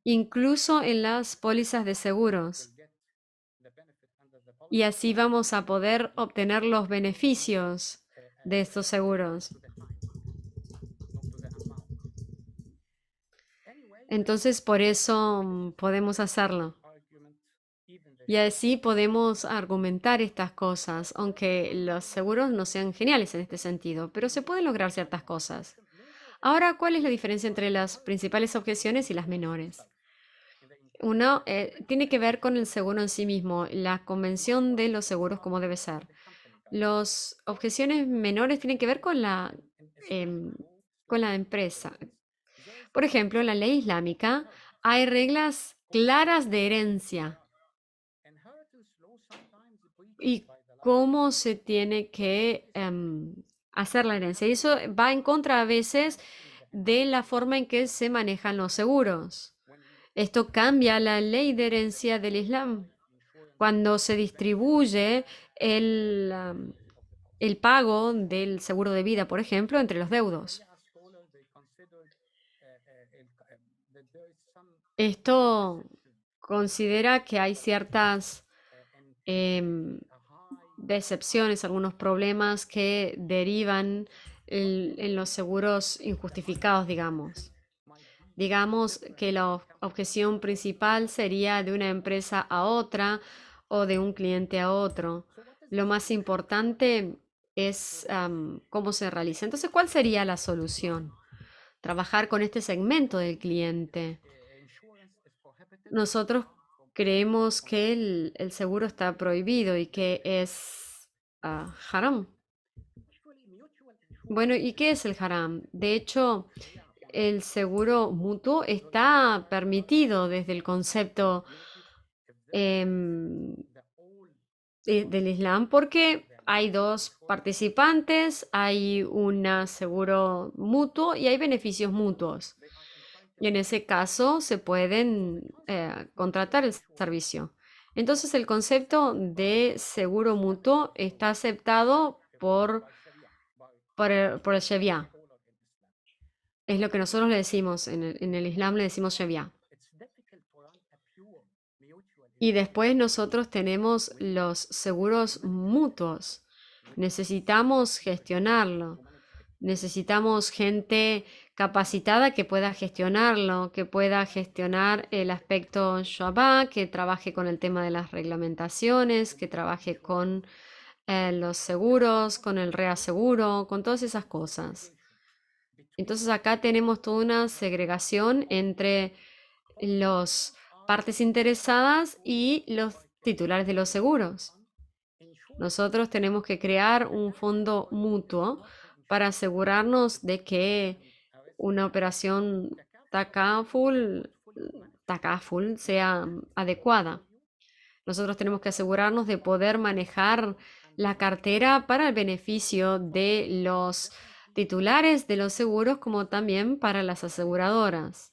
incluso en las pólizas de seguros. Y así vamos a poder obtener los beneficios de estos seguros. Entonces, por eso podemos hacerlo. Y así podemos argumentar estas cosas, aunque los seguros no sean geniales en este sentido, pero se pueden lograr ciertas cosas. Ahora, ¿cuál es la diferencia entre las principales objeciones y las menores? Uno tiene que ver con el seguro en sí mismo, la convención de los seguros como debe ser. Las objeciones menores tienen que ver con la empresa. Por ejemplo, en la ley islámica hay reglas claras de herencia y cómo se tiene que hacer la herencia. Y eso va en contra a veces de la forma en que se manejan los seguros. Esto cambia la ley de herencia del Islam. Cuando se distribuye el pago del seguro de vida, por ejemplo, entre los deudos. Esto considera que hay ciertas decepciones, algunos problemas que derivan en los seguros injustificados, digamos. Digamos que la objeción principal sería de una empresa a otra o de un cliente a otro. Lo más importante es cómo se realiza. Entonces, ¿cuál sería la solución? Trabajar con este segmento del cliente. Nosotros creemos que el seguro está prohibido y que es haram. Bueno, ¿y qué es el haram? De hecho, el seguro mutuo está permitido desde el concepto del Islam porque hay dos participantes, hay un seguro mutuo y hay beneficios mutuos. Y en ese caso se pueden contratar el servicio. Entonces el concepto de seguro mutuo está aceptado por el Sharia. Es lo que nosotros le decimos, en el Islam le decimos Sharia. Y después nosotros tenemos los seguros mutuos. Necesitamos gestionarlo. Necesitamos gente capacitada que pueda gestionarlo, que pueda gestionar el aspecto Shabbat, que trabaje con el tema de las reglamentaciones, que trabaje con los seguros, con el reaseguro, con todas esas cosas. Entonces acá tenemos toda una segregación entre las partes interesadas y los titulares de los seguros. Nosotros tenemos que crear un fondo mutuo para asegurarnos de que una operación takaful sea adecuada. Nosotros tenemos que asegurarnos de poder manejar la cartera para el beneficio de los titulares de los seguros como también para las aseguradoras.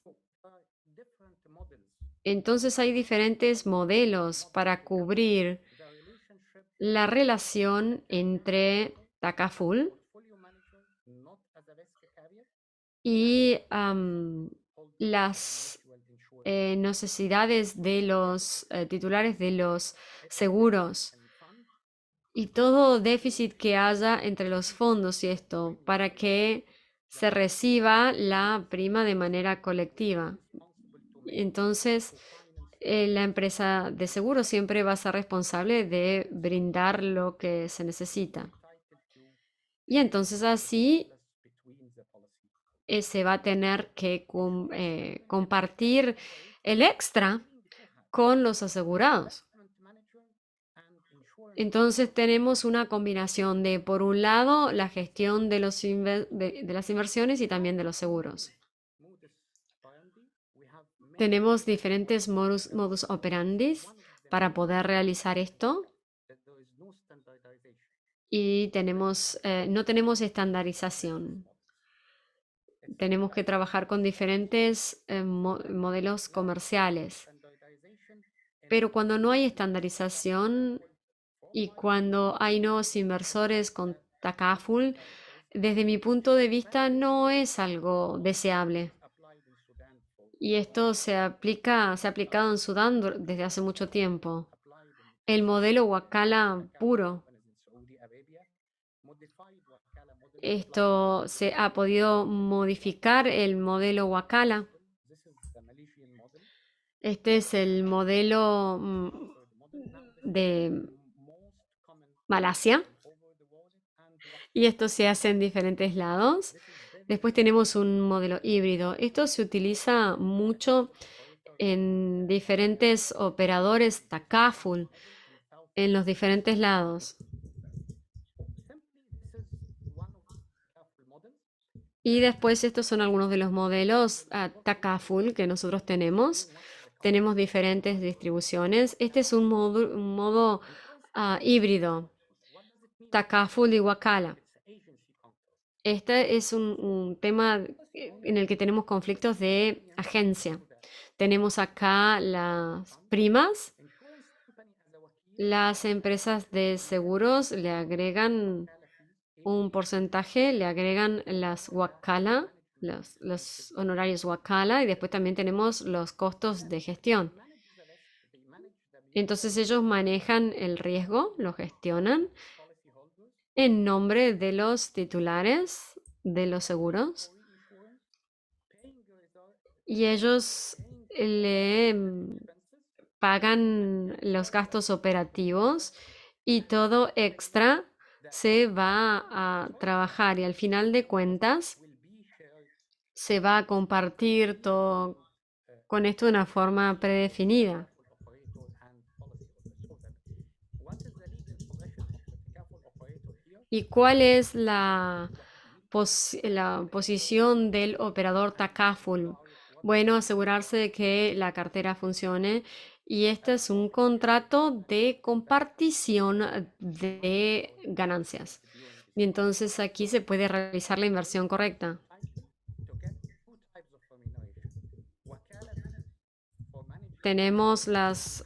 Entonces hay diferentes modelos para cubrir la relación entre Takaful y las necesidades de los titulares de los seguros y todo déficit que haya entre los fondos y esto para que se reciba la prima de manera colectiva. Entonces, la empresa de seguro siempre va a ser responsable de brindar lo que se necesita. Y entonces así se va a tener que compartir el extra con los asegurados. Entonces tenemos una combinación de, por un lado, la gestión de las inversiones y también de los seguros. Tenemos diferentes modus operandi para poder realizar esto y no tenemos estandarización. Tenemos que trabajar con diferentes modelos comerciales. Pero cuando no hay estandarización y cuando hay nuevos inversores con Takaful, desde mi punto de vista no es algo deseable. Y esto se ha aplicado en Sudán desde hace mucho tiempo. El modelo Wakala puro. Esto se ha podido modificar el modelo Wakala. Este es el modelo de Malasia. Y esto se hace en diferentes lados. Después tenemos un modelo híbrido. Esto se utiliza mucho en diferentes operadores Takaful, en los diferentes lados. Y después estos son algunos de los modelos Takaful que nosotros tenemos. Tenemos diferentes distribuciones. Este es un modo híbrido, Takaful y Wakala. Este es un tema en el que tenemos conflictos de agencia. Tenemos acá las primas. Las empresas de seguros le agregan un porcentaje, le agregan las Wakala, los honorarios Wakala, y después también tenemos los costos de gestión. Entonces ellos manejan el riesgo, lo gestionan en nombre de los titulares de los seguros y ellos le pagan los gastos operativos y todo extra se va a trabajar y al final de cuentas se va a compartir todo con esto de una forma predefinida. ¿Y cuál es la posición del operador Takaful? Bueno, asegurarse de que la cartera funcione Y este es un contrato de compartición de ganancias. Y entonces aquí se puede realizar la inversión correcta. Tenemos las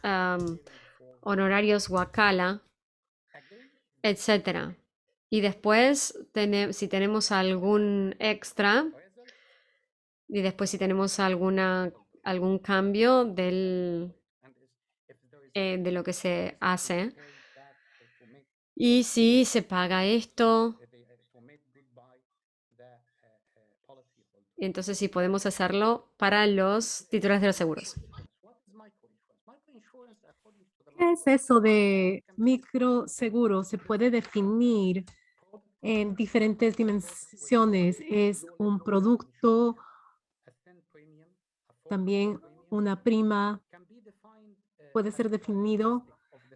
honorarios Wakala, etcétera. Y después, si tenemos algún extra, y después si tenemos algún cambio de lo que se hace, y si se paga esto, entonces sí podemos hacerlo para los titulares de los seguros. ¿Qué es eso de microseguro? Se puede definir en diferentes dimensiones. Es un producto, también una prima, puede ser definido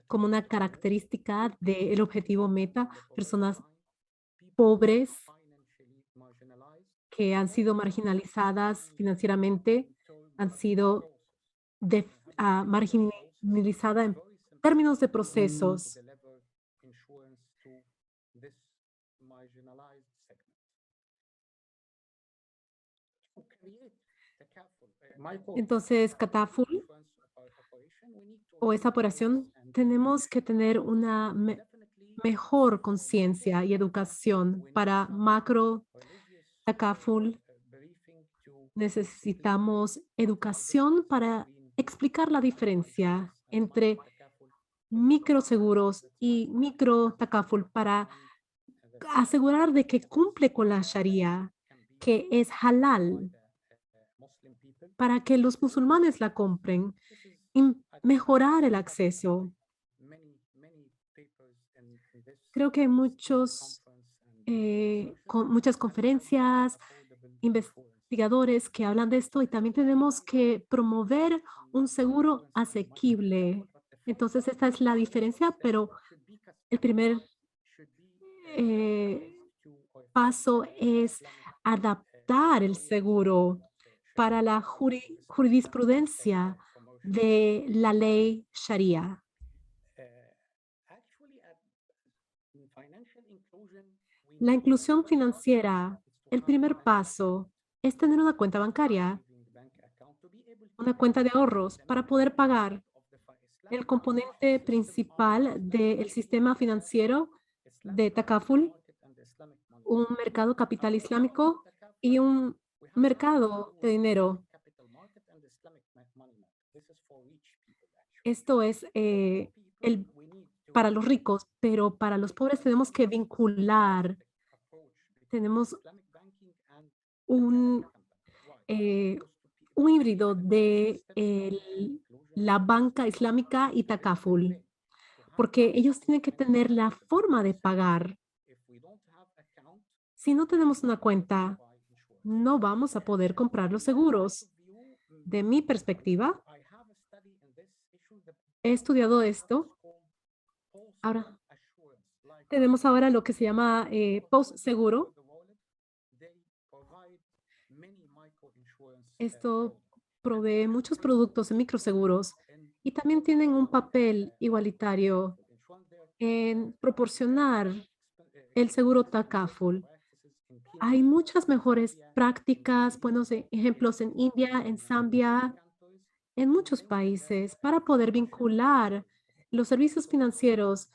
como una característica del objetivo meta, personas pobres que han sido marginalizadas financieramente, han sido marginalizadas en términos de procesos. Entonces, Cataful o esa operación, tenemos que tener una mejor conciencia y educación para macro Cataful. Necesitamos educación para explicar la diferencia entre microseguros y micro Takaful para asegurar de que cumple con la Sharia, que es halal, para que los musulmanes la compren y mejorar el acceso. Creo que hay muchas conferencias, investigadores que hablan de esto y también tenemos que promover un seguro asequible. Entonces, esta es la diferencia, pero el primer paso es adaptar el seguro para la jurisprudencia de la ley Sharia. La inclusión financiera, el primer paso es tener una cuenta bancaria, una cuenta de ahorros para poder pagar el componente principal del sistema financiero de Takaful, un mercado capital islámico y un mercado de dinero. Esto es para los ricos, pero para los pobres tenemos que vincular. Tenemos un híbrido de la banca islámica y Takaful, porque ellos tienen que tener la forma de pagar. Si no tenemos una cuenta, no vamos a poder comprar los seguros. De mi perspectiva, he estudiado esto. Ahora, tenemos ahora lo que se llama post-seguro. Esto provee muchos productos de microseguros y también tienen un papel igualitario en proporcionar el seguro Takaful. Hay muchas mejores prácticas, buenos ejemplos en India, en Zambia, en muchos países para poder vincular los servicios financieros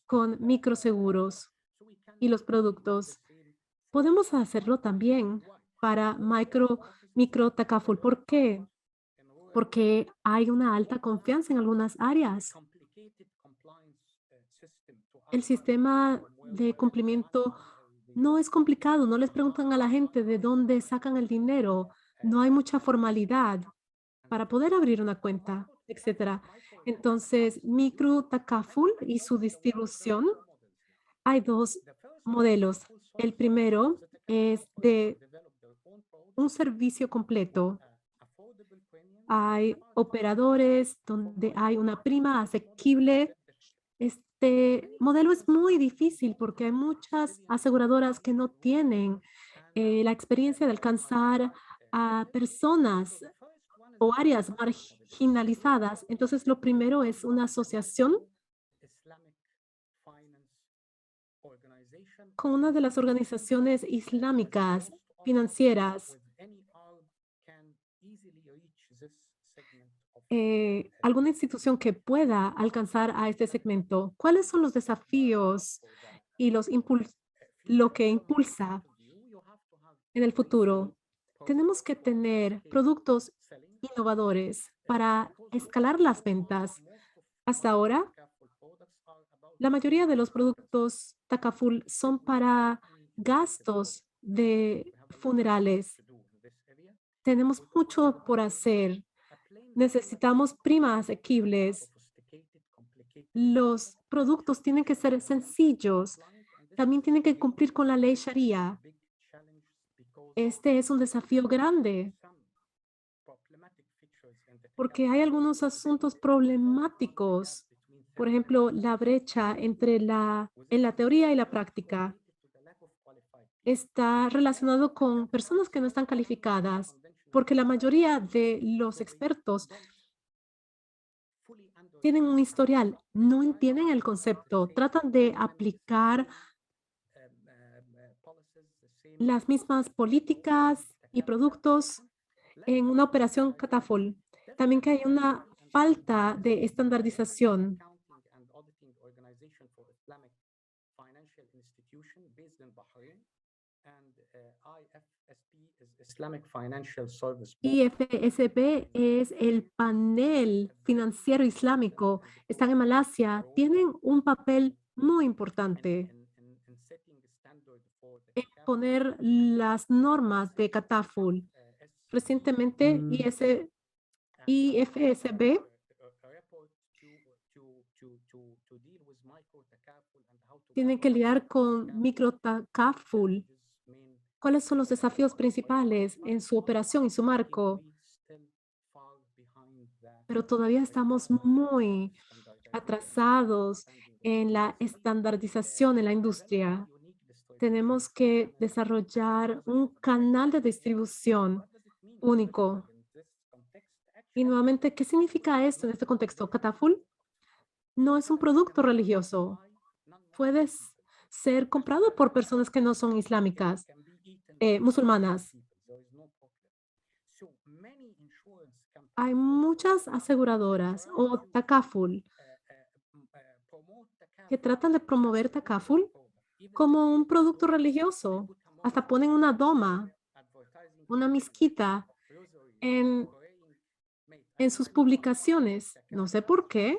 con microseguros y los productos. Podemos hacerlo también para micro Takaful. ¿Por qué? Porque hay una alta confianza en algunas áreas. El sistema de cumplimiento no es complicado, no les preguntan a la gente de dónde sacan el dinero, no hay mucha formalidad para poder abrir una cuenta, etcétera. Entonces, micro Takaful y su distribución, hay dos modelos. El primero es de un servicio completo. Hay operadores donde hay una prima asequible. Este modelo es muy difícil porque hay muchas aseguradoras que no tienen la experiencia de alcanzar a personas o áreas marginalizadas. Entonces, lo primero es una asociación con una de las organizaciones islámicas financieras, alguna institución que pueda alcanzar a este segmento. ¿Cuáles son los desafíos y lo que impulsa en el futuro? Tenemos que tener productos innovadores para escalar las ventas. Hasta ahora, la mayoría de los productos Takaful son para gastos de funerales. Tenemos mucho por hacer. Necesitamos primas asequibles. Los productos tienen que ser sencillos. También tienen que cumplir con la ley Sharia. Este es un desafío grande porque hay algunos asuntos problemáticos. Por ejemplo, la brecha entre en la teoría y la práctica está relacionado con personas que no están calificadas, porque la mayoría de los expertos tienen un historial, no entienden el concepto, tratan de aplicar las mismas políticas y productos en una operación Catafol. También que hay una falta de estandarización. IFSB es el panel financiero islámico. Están en Malasia. Tienen un papel muy importante en poner las normas de Cataful. Recientemente, IFSB tiene que lidiar con microtacaful. ¿Cuáles son los desafíos principales en su operación y su marco? Pero todavía estamos muy atrasados en la estandarización en la industria. Tenemos que desarrollar un canal de distribución único. Y nuevamente, ¿qué significa esto en este contexto? Cataful no es un producto religioso. Puede ser comprado por personas que no son islámicas, musulmanas. Hay muchas aseguradoras o Takaful que tratan de promover Takaful como un producto religioso. Hasta ponen una doma, una mezquita en sus publicaciones. No sé por qué.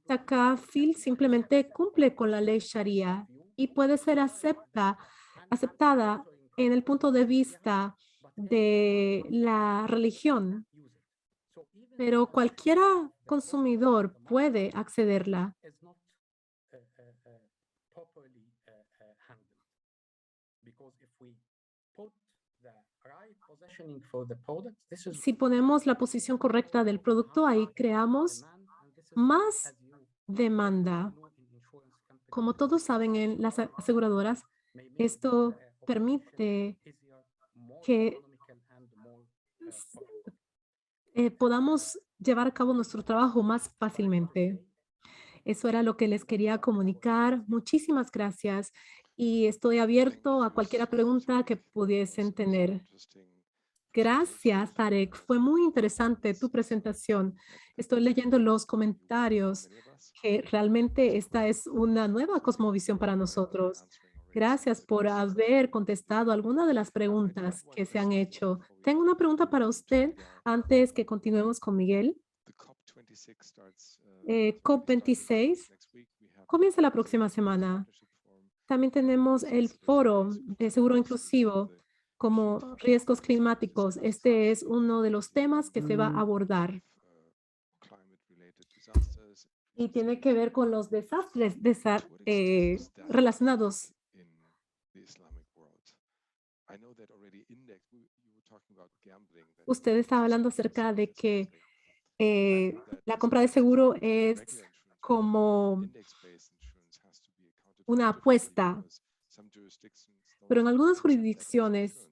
Takaful simplemente cumple con la ley Sharia y puede ser aceptada en el punto de vista de la religión, pero cualquiera consumidor puede accederla. Si ponemos la posición correcta del producto, ahí creamos más demanda. Como todos saben en las aseguradoras, esto permite que podamos llevar a cabo nuestro trabajo más fácilmente. Eso era lo que les quería comunicar. Muchísimas gracias y estoy abierto a cualquier pregunta que pudiesen tener. Gracias, Tarek. Fue muy interesante tu presentación. Estoy leyendo los comentarios que realmente esta es una nueva cosmovisión para nosotros. Gracias por haber contestado alguna de las preguntas que se han hecho. Tengo una pregunta para usted antes que continuemos con Miguel. COP26 comienza la próxima semana. También tenemos el foro de seguro inclusivo como riesgos climáticos. Este es uno de los temas que se va a abordar. Y tiene que ver con los desastres relacionados. Usted estaba hablando acerca de que la compra de seguro es como una apuesta, pero en algunas jurisdicciones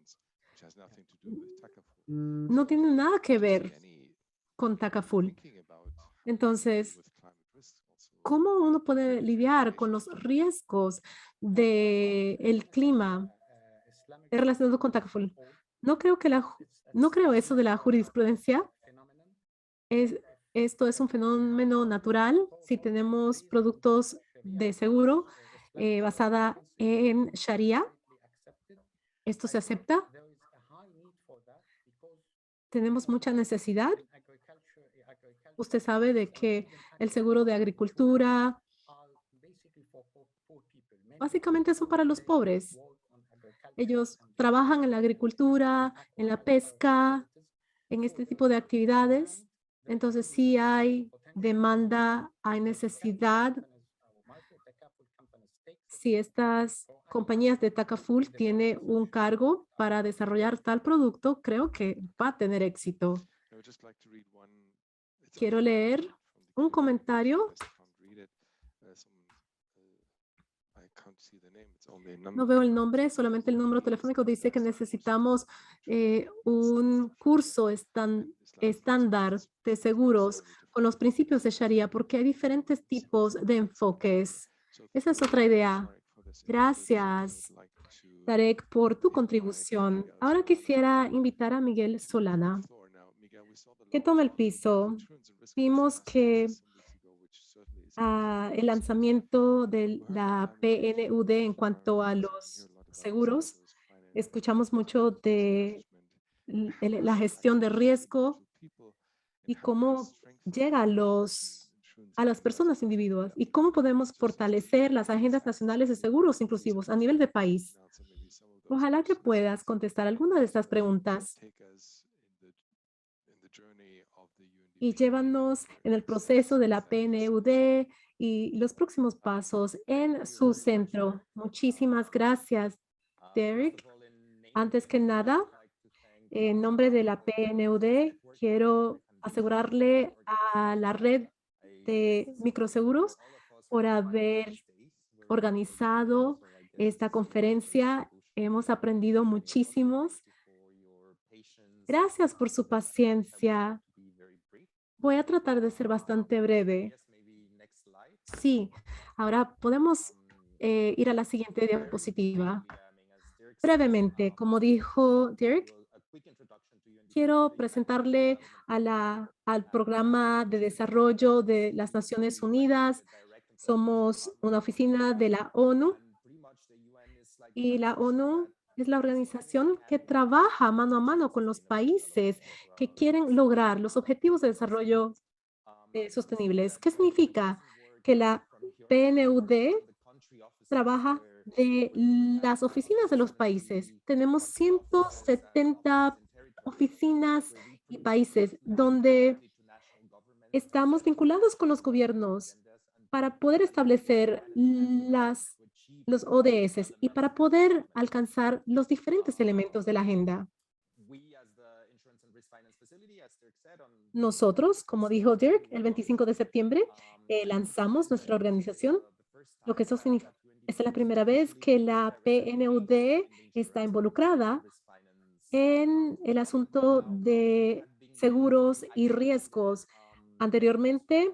no tiene nada que ver con Takaful. Entonces, ¿cómo uno puede lidiar con los riesgos del clima relacionados con Takaful? No creo que no creo eso de la jurisprudencia. Esto es un fenómeno natural si tenemos productos de seguro basada en Sharia. Esto se acepta. Tenemos mucha necesidad. Usted sabe de que el seguro de agricultura básicamente son para los pobres. Ellos trabajan en la agricultura, en la pesca, en este tipo de actividades. Entonces sí hay demanda, hay necesidad. Si estas compañías de Takaful tienen un cargo para desarrollar tal producto, creo que va a tener éxito. Quiero leer un comentario. No veo el nombre, solamente el número telefónico. Dice que necesitamos un curso estándar de seguros con los principios de Sharia, porque hay diferentes tipos de enfoques. Esa es otra idea. Gracias, Tarek, por tu contribución. Ahora quisiera invitar a Miguel Solana, que tome el piso. Vimos que el lanzamiento de la PNUD en cuanto a los seguros. Escuchamos mucho de la gestión de riesgo y cómo llega a las personas individuales y cómo podemos fortalecer las agendas nacionales de seguros inclusivos a nivel de país. Ojalá que puedas contestar alguna de estas preguntas y llévanos en el proceso de la PNUD y los próximos pasos en su centro. Muchísimas gracias, Derek. Antes que nada, en nombre de la PNUD, quiero asegurarle a la red de microseguros por haber organizado esta conferencia. Hemos aprendido muchísimos. Gracias por su paciencia. Voy a tratar de ser bastante breve. Sí, ahora podemos ir a la siguiente diapositiva. Brevemente, como dijo Dirk, quiero presentarle al programa de desarrollo de las Naciones Unidas. Somos una oficina de la ONU y la ONU es la organización que trabaja mano a mano con los países que quieren lograr los objetivos de desarrollo sostenibles. ¿Qué significa? Que la PNUD trabaja de las oficinas de los países. Tenemos 170 oficinas y países donde estamos vinculados con los gobiernos para poder establecer los ODS y para poder alcanzar los diferentes elementos de la agenda. Nosotros, como dijo Dirk, el 25 de septiembre lanzamos nuestra organización, lo que eso significa. Esta es la primera vez que la PNUD está involucrada en el asunto de seguros y riesgos. Anteriormente,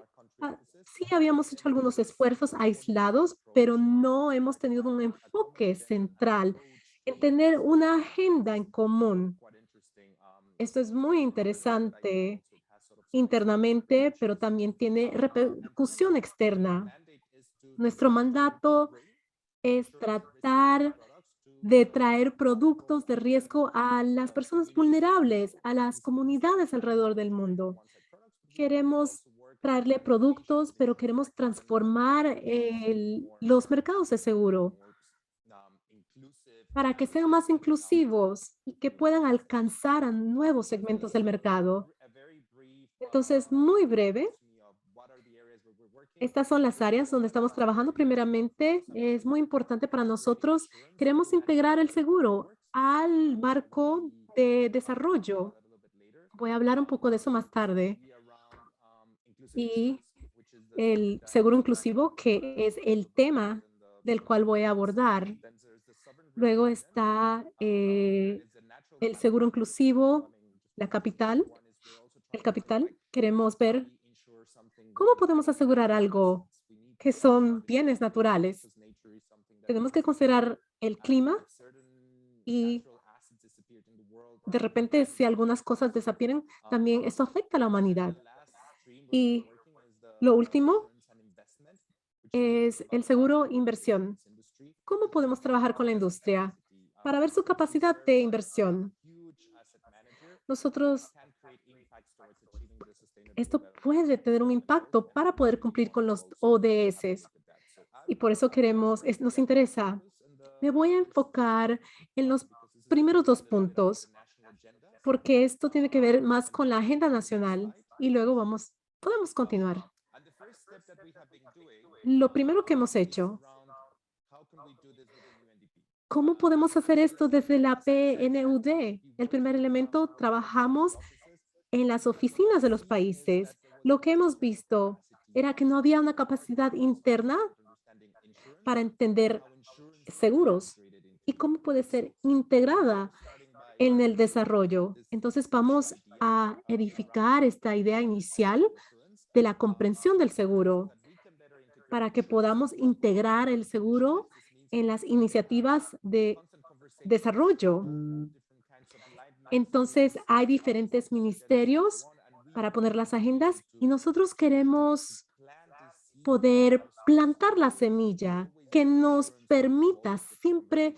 sí habíamos hecho algunos esfuerzos aislados, pero no hemos tenido un enfoque central en tener una agenda en común. Esto es muy interesante internamente, pero también tiene repercusión externa. Nuestro mandato es tratar de traer productos de riesgo a las personas vulnerables, a las comunidades alrededor del mundo. Queremos traerle productos, pero queremos transformar los mercados de seguro para que sean más inclusivos y que puedan alcanzar a nuevos segmentos del mercado. Entonces, muy breve, estas son las áreas donde estamos trabajando. Primeramente, es muy importante para nosotros. Queremos integrar el seguro al marco de desarrollo. Voy a hablar un poco de eso más tarde. Y el seguro inclusivo, que es el tema del cual voy a abordar. Luego está el seguro inclusivo el capital. Queremos ver cómo podemos asegurar algo que son bienes naturales. Tenemos que considerar el clima y de repente si algunas cosas desaparecen, también esto afecta a la humanidad. Y lo último es el seguro inversión. ¿Cómo podemos trabajar con la industria para ver su capacidad de inversión? Esto puede tener un impacto para poder cumplir con los ODS y por eso nos interesa. Me voy a enfocar en los primeros 2 puntos, porque esto tiene que ver más con la agenda nacional y luego podemos continuar. Lo primero que hemos hecho, ¿cómo podemos hacer esto desde la PNUD? El primer elemento, trabajamos en las oficinas de los países. Lo que hemos visto era que no había una capacidad interna para entender seguros y cómo puede ser integrada en el desarrollo. Entonces vamos a edificar esta idea inicial de la comprensión del seguro para que podamos integrar el seguro en las iniciativas de desarrollo. Entonces hay diferentes ministerios para poner las agendas y nosotros queremos poder plantar la semilla que nos permita siempre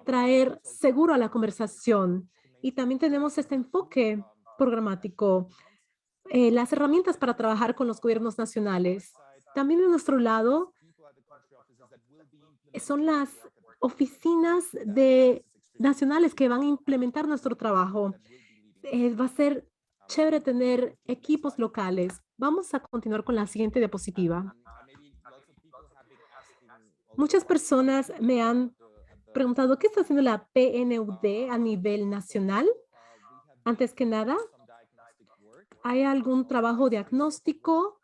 traer seguro a la conversación. Y también tenemos este enfoque programático, las herramientas para trabajar con los gobiernos nacionales. También de nuestro lado son las oficinas nacionales que van a implementar nuestro trabajo. Va a ser chévere tener equipos locales. Vamos a continuar con la siguiente diapositiva. Muchas personas me han preguntado, ¿qué está haciendo la PNUD a nivel nacional? Antes que nada, ¿hay algún trabajo diagnóstico?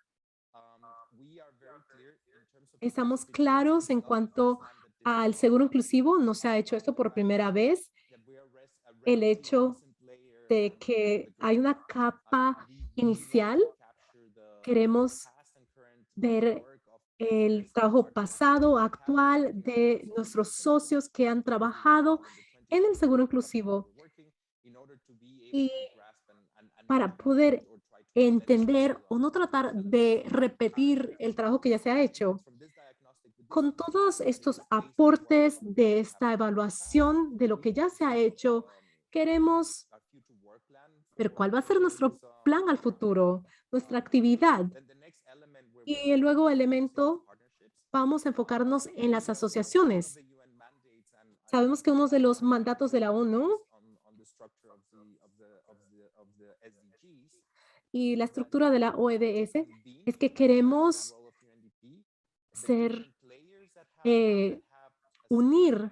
Estamos claros en cuanto al seguro inclusivo. No se ha hecho esto por primera vez. El hecho de que hay una capa inicial. Queremos ver el trabajo pasado, actual de nuestros socios que han trabajado en el seguro inclusivo. Y para poder entender o no tratar de repetir el trabajo que ya se ha hecho. Con todos estos aportes de esta evaluación de lo que ya se ha hecho, queremos ver cuál va a ser nuestro plan al futuro, nuestra actividad. Y luego elemento, vamos a enfocarnos en las asociaciones. Sabemos que uno de los mandatos de la ONU y la estructura de la ODS es que queremos unir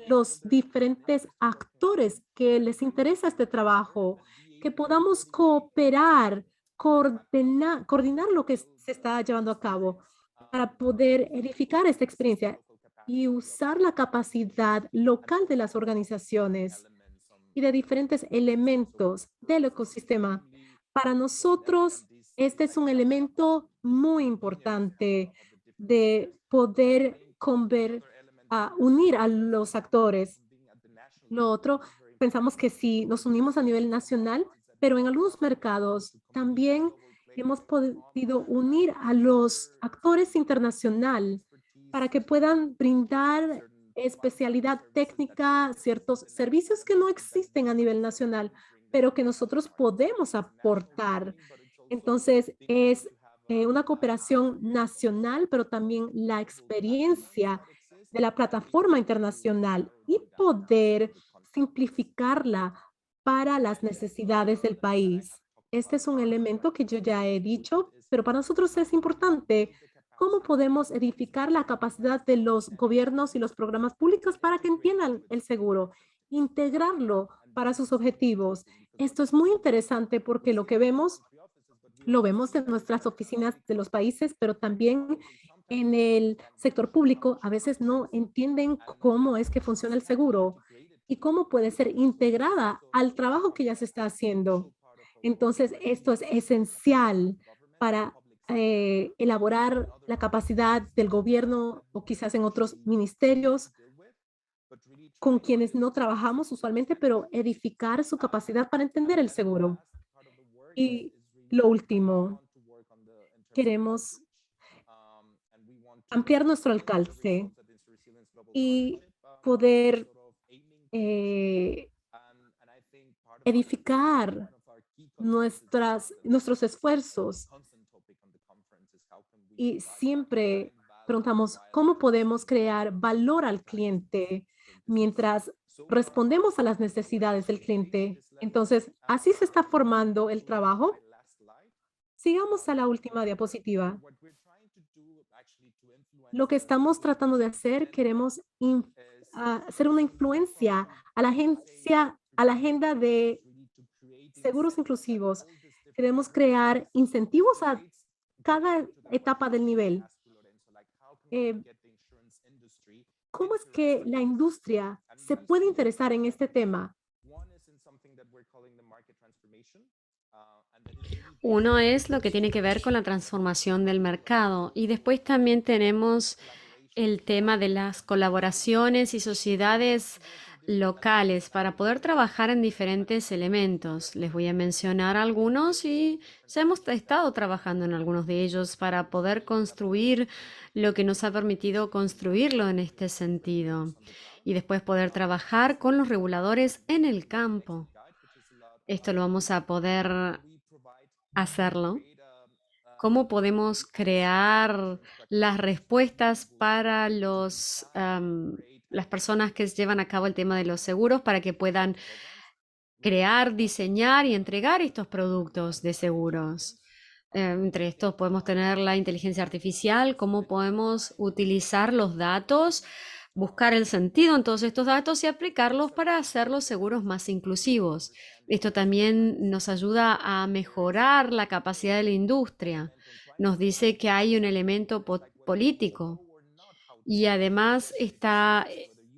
los diferentes actores que les interesa este trabajo, que podamos cooperar, coordinar lo que se está llevando a cabo para poder edificar esta experiencia y usar la capacidad local de las organizaciones y de diferentes elementos del ecosistema. Para nosotros, este es un elemento muy importante de poder unir a los actores. Lo otro, pensamos que si nos unimos a nivel nacional, pero en algunos mercados también hemos podido unir a los actores internacional para que puedan brindar especialidad técnica, ciertos servicios que no existen a nivel nacional, pero que nosotros podemos aportar. Entonces, es una cooperación nacional, pero también la experiencia de la plataforma internacional y poder simplificarla para las necesidades del país. Este es un elemento que yo ya he dicho, pero para nosotros es importante. ¿Cómo podemos edificar la capacidad de los gobiernos y los programas públicos para que entiendan el seguro? Integrarlo para sus objetivos. Esto es muy interesante porque lo vemos en nuestras oficinas de los países, pero también en el sector público. A veces no entienden cómo es que funciona el seguro. y cómo puede ser integrada al trabajo que ya se está haciendo. Entonces, esto es esencial para elaborar la capacidad del gobierno o quizás en otros ministerios con quienes no trabajamos usualmente, pero edificar su capacidad para entender el seguro. Y lo último, queremos ampliar nuestro alcance y poder eh, edificar nuestros esfuerzos. Y siempre preguntamos, ¿cómo podemos crear valor al cliente mientras respondemos a las necesidades del cliente? Entonces, así se está formando el trabajo. Sigamos a la última diapositiva. Lo que estamos tratando de hacer, queremos hacer una influencia a la agenda de seguros inclusivos. Queremos crear incentivos a cada etapa del nivel. ¿Cómo es que la industria se puede interesar en este tema? Uno es lo que tiene que ver con la transformación del mercado y después también tenemos el tema de las colaboraciones y sociedades locales para poder trabajar en diferentes elementos. Les voy a mencionar algunos y ya hemos estado trabajando en algunos de ellos para poder construir lo que nos ha permitido construirlo en este sentido y después poder trabajar con los reguladores en el campo. Esto lo vamos a poder hacerlo. ¿Cómo podemos crear las respuestas para las personas que llevan a cabo el tema de los seguros para que puedan crear, diseñar y entregar estos productos de seguros? Entre estos podemos tener la inteligencia artificial, cómo podemos utilizar los datos, buscar el sentido en todos estos datos y aplicarlos para hacer los seguros más inclusivos. Esto también nos ayuda a mejorar la capacidad de la industria. Nos dice que hay un elemento político y además está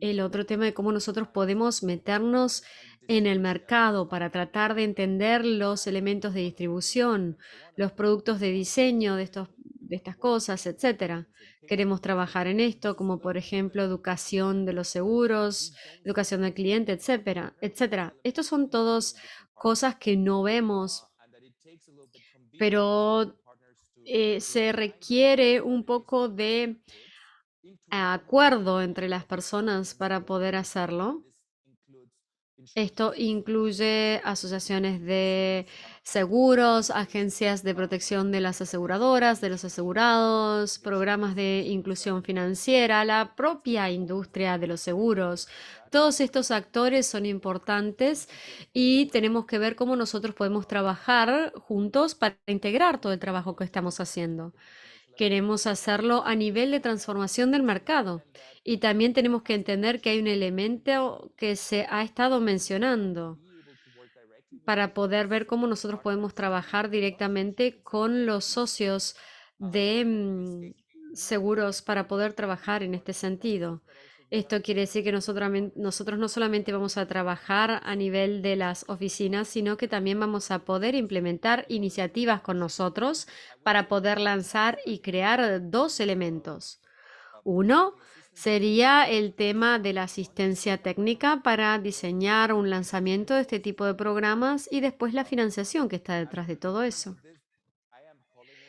el otro tema de cómo nosotros podemos meternos en el mercado para tratar de entender los elementos de distribución, los productos de diseño de estas cosas, etcétera. Queremos trabajar en esto, como por ejemplo educación de los seguros, educación del cliente, etcétera, etcétera. Estos son todos cosas que no vemos, pero se requiere un poco de acuerdo entre las personas para poder hacerlo. Esto incluye asociaciones de seguros, agencias de protección de las aseguradoras, de los asegurados, programas de inclusión financiera, la propia industria de los seguros. Todos estos actores son importantes y tenemos que ver cómo nosotros podemos trabajar juntos para integrar todo el trabajo que estamos haciendo. Queremos hacerlo a nivel de transformación del mercado. Y también tenemos que entender que hay un elemento que se ha estado mencionando para poder ver cómo nosotros podemos trabajar directamente con los socios de seguros para poder trabajar en este sentido. Esto quiere decir que nosotros no solamente vamos a trabajar a nivel de las oficinas, sino que también vamos a poder implementar iniciativas con nosotros para poder lanzar y crear dos elementos. Uno sería el tema de la asistencia técnica para diseñar un lanzamiento de este tipo de programas y después la financiación que está detrás de todo eso.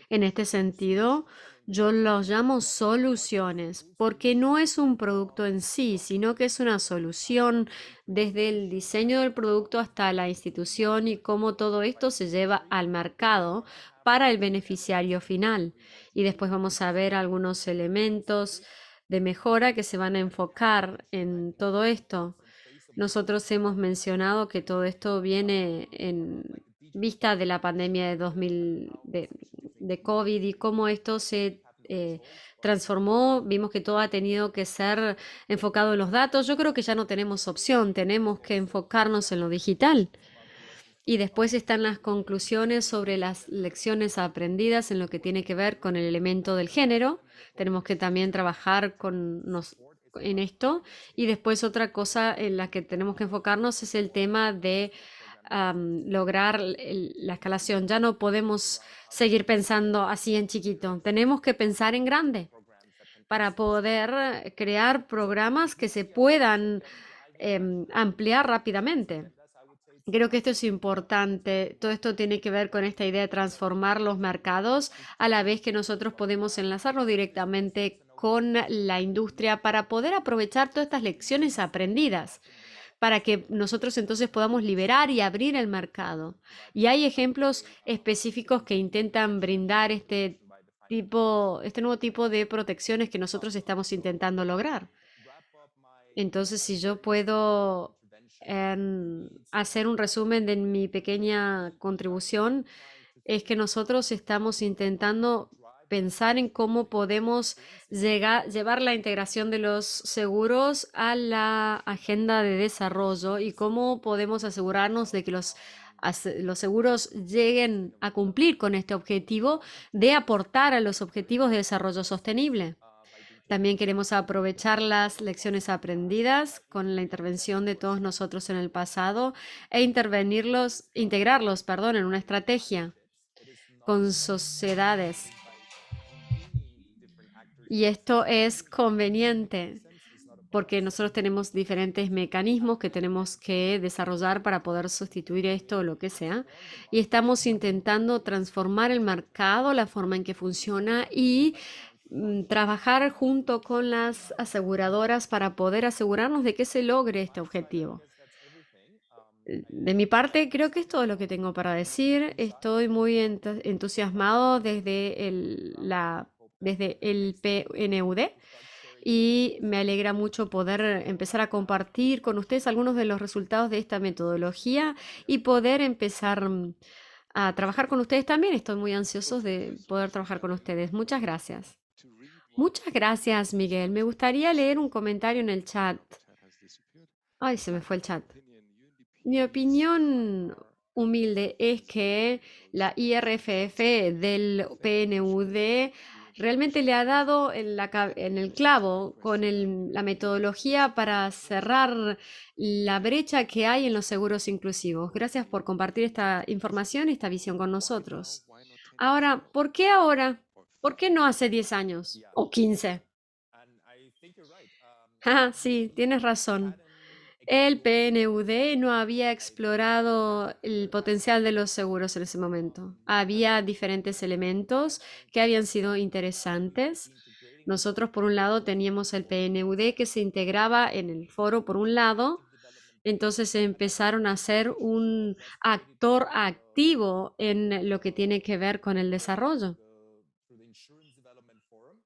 En este sentido, yo los llamo soluciones, porque no es un producto en sí, sino que es una solución desde el diseño del producto hasta la institución y cómo todo esto se lleva al mercado para el beneficiario final. Y después vamos a ver algunos elementos de mejora que se van a enfocar en todo esto. Nosotros hemos mencionado que todo esto viene en vista de la pandemia de COVID y cómo esto se transformó. Vimos que todo ha tenido que ser enfocado en los datos. Yo creo que ya no tenemos opción, tenemos que enfocarnos en lo digital. Y después están las conclusiones sobre las lecciones aprendidas en lo que tiene que ver con el elemento del género. Tenemos que también trabajar en esto. Y después otra cosa en la que tenemos que enfocarnos es el tema de lograr la escalación. Ya no podemos seguir pensando así en chiquito. Tenemos que pensar en grande para poder crear programas que se puedan ampliar rápidamente. Creo que esto es importante. Todo esto tiene que ver con esta idea de transformar los mercados a la vez que nosotros podemos enlazarlo directamente con la industria para poder aprovechar todas estas lecciones aprendidas, para que nosotros entonces podamos liberar y abrir el mercado. Y hay ejemplos específicos que intentan brindar este nuevo tipo de protecciones que nosotros estamos intentando lograr. Entonces, si yo puedo hacer un resumen de mi pequeña contribución, es que nosotros estamos intentando pensar en cómo podemos llevar la integración de los seguros a la agenda de desarrollo y cómo podemos asegurarnos de que los seguros lleguen a cumplir con este objetivo de aportar a los objetivos de desarrollo sostenible. También queremos aprovechar las lecciones aprendidas con la intervención de todos nosotros en el pasado e integrarlos, en una estrategia con sociedades. Y esto es conveniente porque nosotros tenemos diferentes mecanismos que tenemos que desarrollar para poder sustituir esto o lo que sea. Y estamos intentando transformar el mercado, la forma en que funciona y trabajar junto con las aseguradoras para poder asegurarnos de que se logre este objetivo. De mi parte, creo que es todo lo que tengo para decir. Estoy muy entusiasmado desde el PNUD y me alegra mucho poder empezar a compartir con ustedes algunos de los resultados de esta metodología y poder empezar a trabajar con ustedes también. Estoy muy ansioso de poder trabajar con ustedes. Muchas gracias. Muchas gracias, Miguel. Me gustaría leer un comentario en el chat. Ay, se me fue el chat. Mi opinión humilde es que la IRFF del PNUD realmente le ha dado en el clavo con la metodología para cerrar la brecha que hay en los seguros inclusivos. Gracias por compartir esta información y esta visión con nosotros. Ahora, ¿por qué ahora? ¿Por qué no hace 10 años o 15? Sí, tienes razón. El PNUD no había explorado el potencial de los seguros en ese momento. Había diferentes elementos que habían sido interesantes. Nosotros, por un lado, teníamos el PNUD que se integraba en el foro, por un lado. Entonces empezaron a ser un actor activo en lo que tiene que ver con el desarrollo.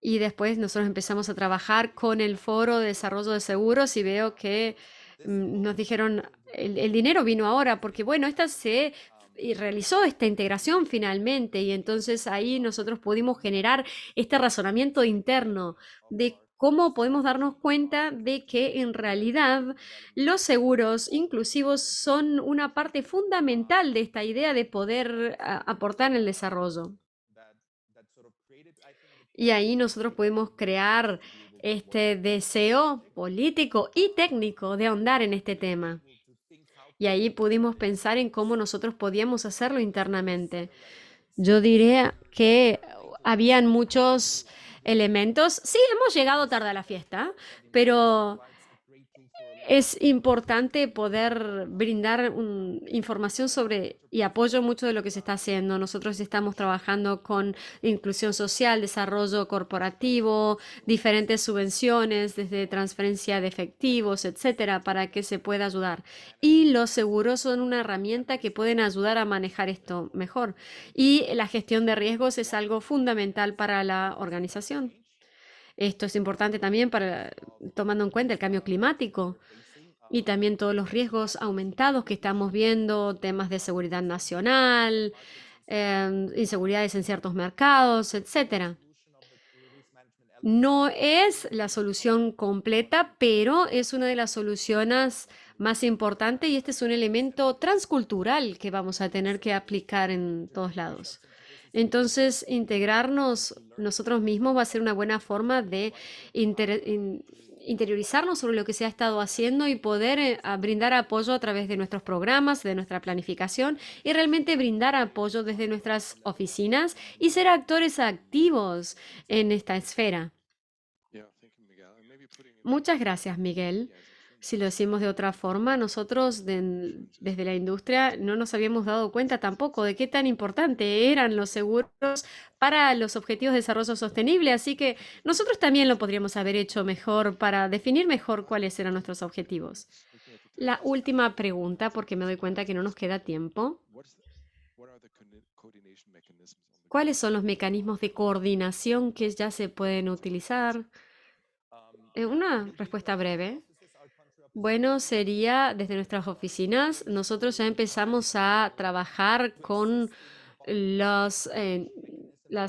Y después nosotros empezamos a trabajar con el Foro de Desarrollo de Seguros y veo que nos dijeron, el dinero vino ahora, porque bueno, y realizó esta integración finalmente y entonces ahí nosotros pudimos generar este razonamiento interno de cómo podemos darnos cuenta de que en realidad los seguros inclusivos son una parte fundamental de esta idea de poder aportar en el desarrollo. Y ahí nosotros podemos crear este deseo político y técnico de ahondar en este tema. Y ahí pudimos pensar en cómo nosotros podíamos hacerlo internamente. Yo diría que habían muchos elementos. Sí, hemos llegado tarde a la fiesta, pero es importante poder brindar información sobre y apoyo mucho de lo que se está haciendo. Nosotros estamos trabajando con inclusión social, desarrollo corporativo, diferentes subvenciones, desde transferencia de efectivos, etcétera, para que se pueda ayudar. Y los seguros son una herramienta que pueden ayudar a manejar esto mejor. Y la gestión de riesgos es algo fundamental para la organización. Esto es importante también tomando en cuenta el cambio climático y también todos los riesgos aumentados que estamos viendo, temas de seguridad nacional, inseguridades en ciertos mercados, etcétera. No es la solución completa, pero es una de las soluciones más importantes y este es un elemento transcultural que vamos a tener que aplicar en todos lados. Entonces, integrarnos nosotros mismos va a ser una buena forma de interiorizarnos sobre lo que se ha estado haciendo y poder brindar apoyo a través de nuestros programas, de nuestra planificación y realmente brindar apoyo desde nuestras oficinas y ser actores activos en esta esfera. Muchas gracias, Miguel. Si lo decimos de otra forma, nosotros desde la industria no nos habíamos dado cuenta tampoco de qué tan importante eran los seguros para los objetivos de desarrollo sostenible, así que nosotros también lo podríamos haber hecho mejor para definir mejor cuáles eran nuestros objetivos. La última pregunta, porque me doy cuenta que no nos queda tiempo. ¿Cuáles son los mecanismos de coordinación que ya se pueden utilizar? Una respuesta breve. Bueno, sería desde nuestras oficinas, nosotros ya empezamos a trabajar con las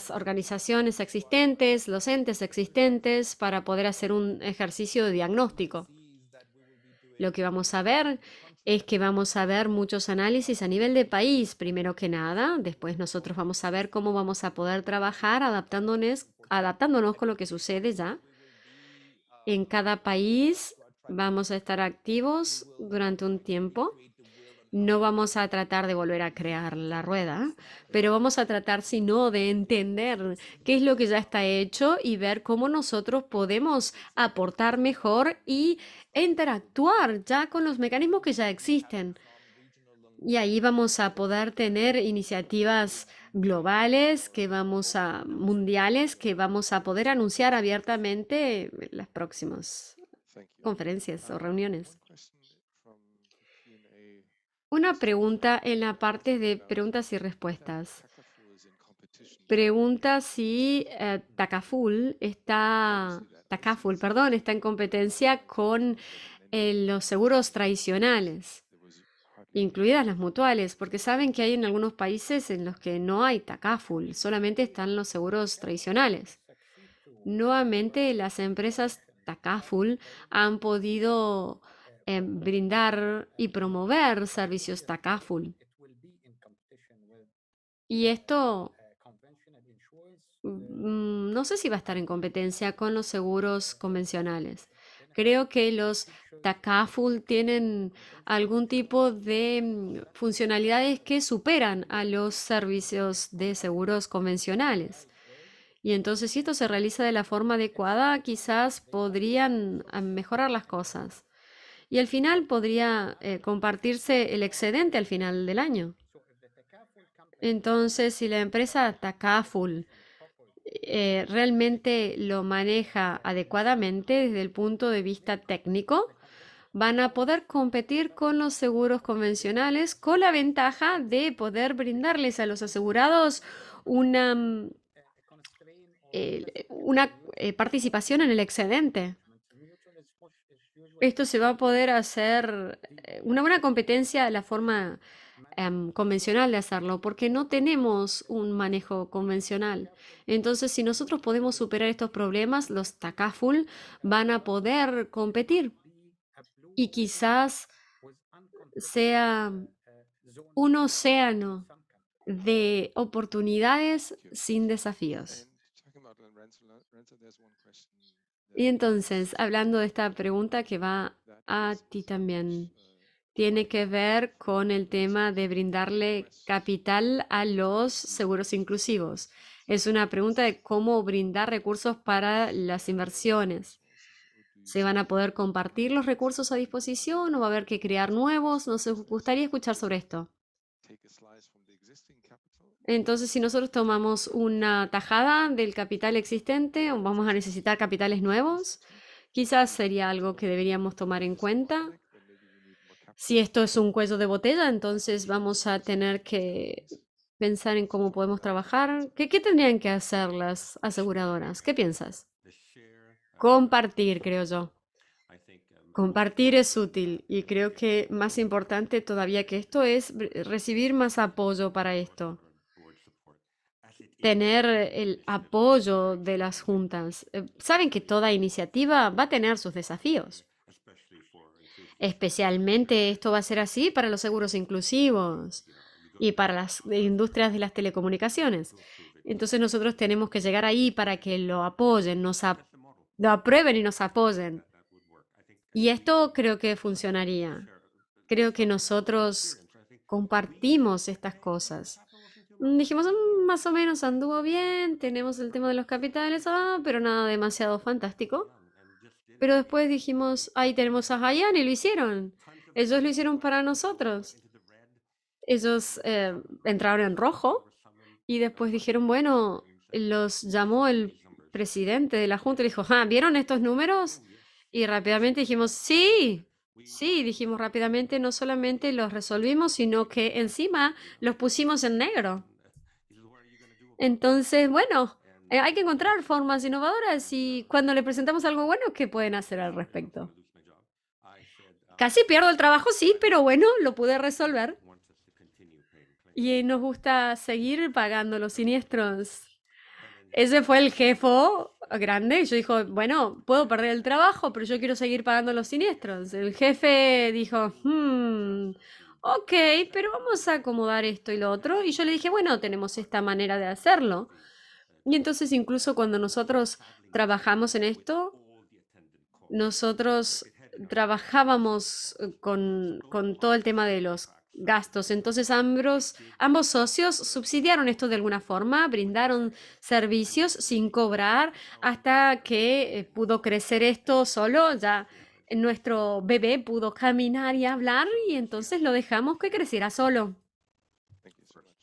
organizaciones existentes, los entes existentes, para poder hacer un ejercicio de diagnóstico. Lo que vamos a ver es que vamos a ver muchos análisis a nivel de país, primero que nada. Después nosotros vamos a ver cómo vamos a poder trabajar adaptándonos con lo que sucede ya. En cada país vamos a estar activos durante un tiempo. No vamos a tratar de volver a crear la rueda, pero vamos a tratar, sino de entender qué es lo que ya está hecho y ver cómo nosotros podemos aportar mejor y interactuar ya con los mecanismos que ya existen. Y ahí vamos a poder tener iniciativas globales, mundiales, que vamos a poder anunciar abiertamente en las próximas conferencias o reuniones. Una pregunta en la parte de preguntas y respuestas. Pregunta si Takaful está en competencia con los seguros tradicionales, incluidas las mutuales, porque saben que hay en algunos países en los que no hay Takaful, solamente están los seguros tradicionales. Nuevamente, las empresas Takaful han podido brindar y promover servicios Takaful. Y esto no sé si va a estar en competencia con los seguros convencionales. Creo que los Takaful tienen algún tipo de funcionalidades que superan a los servicios de seguros convencionales. Y entonces, si esto se realiza de la forma adecuada, quizás podrían mejorar las cosas. Y al final podría compartirse el excedente al final del año. Entonces, si la empresa Takaful realmente lo maneja adecuadamente desde el punto de vista técnico, van a poder competir con los seguros convencionales con la ventaja de poder brindarles a los asegurados una participación en el excedente. Esto se va a poder hacer una buena competencia de la forma convencional de hacerlo, porque no tenemos un manejo convencional. Entonces, si nosotros podemos superar estos problemas, los Takaful van a poder competir y quizás sea un océano de oportunidades sin desafíos. Y entonces, hablando de esta pregunta que va a ti también, tiene que ver con el tema de brindarle capital a los seguros inclusivos. Es una pregunta de cómo brindar recursos para las inversiones. ¿Se van a poder compartir los recursos a disposición o va a haber que crear nuevos? Nos gustaría escuchar sobre esto. Entonces, si nosotros tomamos una tajada del capital existente, o vamos a necesitar capitales nuevos, quizás sería algo que deberíamos tomar en cuenta. Si esto es un cuello de botella, entonces vamos a tener que pensar en cómo podemos trabajar. ¿Qué tendrían que hacer las aseguradoras? ¿Qué piensas? Compartir, creo yo. Compartir es útil y creo que más importante todavía que esto es recibir más apoyo para esto. Tener el apoyo de las juntas. Saben que toda iniciativa va a tener sus desafíos. Especialmente esto va a ser así para los seguros inclusivos y para las industrias de las telecomunicaciones. Entonces nosotros tenemos que llegar ahí para que lo apoyen, lo aprueben y nos apoyen. Y esto creo que funcionaría. Creo que nosotros compartimos estas cosas. Dijimos, más o menos anduvo bien, tenemos el tema de los capitales, pero nada demasiado fantástico. Pero después dijimos, ahí tenemos a Haiyan y lo hicieron. Ellos lo hicieron para nosotros. Ellos entraron en rojo y después dijeron, bueno, los llamó el presidente de la Junta y dijo, ¿vieron estos números? Y rápidamente dijimos, sí, sí, dijimos rápidamente, no solamente los resolvimos, sino que encima los pusimos en negro. Entonces, bueno, hay que encontrar formas innovadoras y cuando le presentamos algo bueno, ¿qué pueden hacer al respecto? Casi pierdo el trabajo, sí, pero bueno, lo pude resolver. Y nos gusta seguir pagando los siniestros. Ese fue el jefe grande. Y yo dijo, bueno, puedo perder el trabajo, pero yo quiero seguir pagando los siniestros. El jefe dijo, ok, pero vamos a acomodar esto y lo otro. Y yo le dije, bueno, tenemos esta manera de hacerlo. Y entonces incluso cuando nosotros trabajamos en esto, nosotros trabajábamos con todo el tema de los gastos. Entonces ambos socios subsidiaron esto de alguna forma, brindaron servicios sin cobrar hasta que pudo crecer esto solo. Ya nuestro bebé pudo caminar y hablar y entonces lo dejamos que creciera solo. Thank you so much.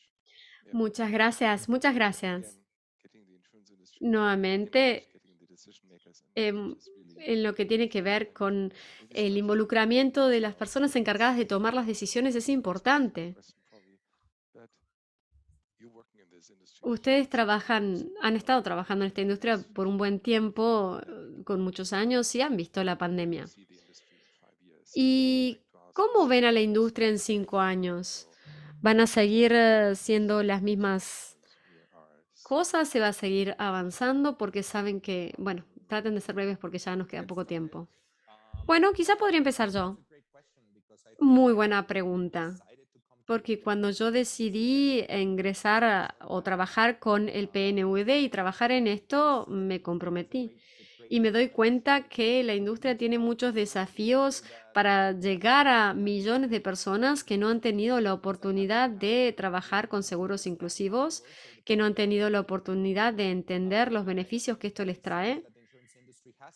Yeah. Muchas gracias, muchas gracias. Again, getting the insurance industry, Nuevamente, getting the decision makers em, is really en lo que tiene que ver con el involucramiento de las personas encargadas de tomar las decisiones es importante. question probably that you're working in this industry. Ustedes han estado trabajando en esta industria por un buen tiempo, con muchos años, y han visto la pandemia. See the industry in 5 years. ¿Y cómo ven a la industria en 5 años? ¿Van a seguir siendo las mismas We are cosas? ¿Se va a seguir avanzando? Porque saben que, bueno, traten de ser breves porque ya nos queda poco tiempo. Bueno, quizá podría empezar yo. Muy buena pregunta. Porque cuando yo decidí ingresar o trabajar con el PNUD y trabajar en esto, me comprometí. Y me doy cuenta que la industria tiene muchos desafíos para llegar a millones de personas que no han tenido la oportunidad de trabajar con seguros inclusivos, que no han tenido la oportunidad de entender los beneficios que esto les trae.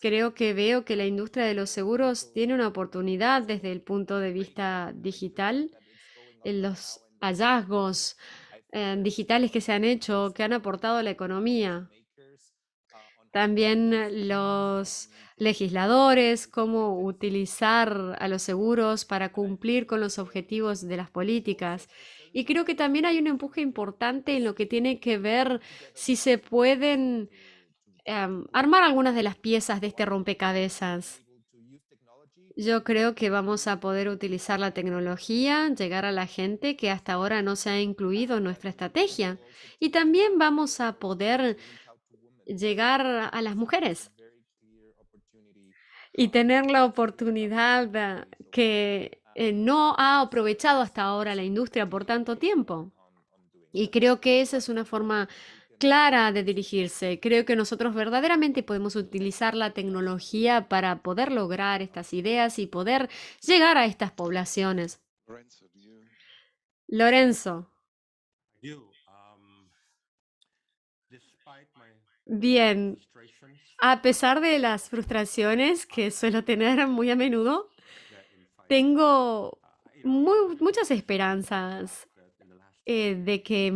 Creo que veo que la industria de los seguros tiene una oportunidad desde el punto de vista digital. Los hallazgos digitales que se han hecho, que han aportado a la economía. También los legisladores, cómo utilizar a los seguros para cumplir con los objetivos de las políticas. Y creo que también hay un empuje importante en lo que tiene que ver si se pueden armar algunas de las piezas de este rompecabezas. Yo creo que vamos a poder utilizar la tecnología, llegar a la gente que hasta ahora no se ha incluido en nuestra estrategia. Y también vamos a poder llegar a las mujeres y tener la oportunidad que no ha aprovechado hasta ahora la industria por tanto tiempo. Y creo que esa es una forma clara de dirigirse. Creo que nosotros verdaderamente podemos utilizar la tecnología para poder lograr estas ideas y poder llegar a estas poblaciones. Lorenzo, do you? Lorenzo, bien, a pesar de las frustraciones que suelo tener muy a menudo, tengo muchas esperanzas de que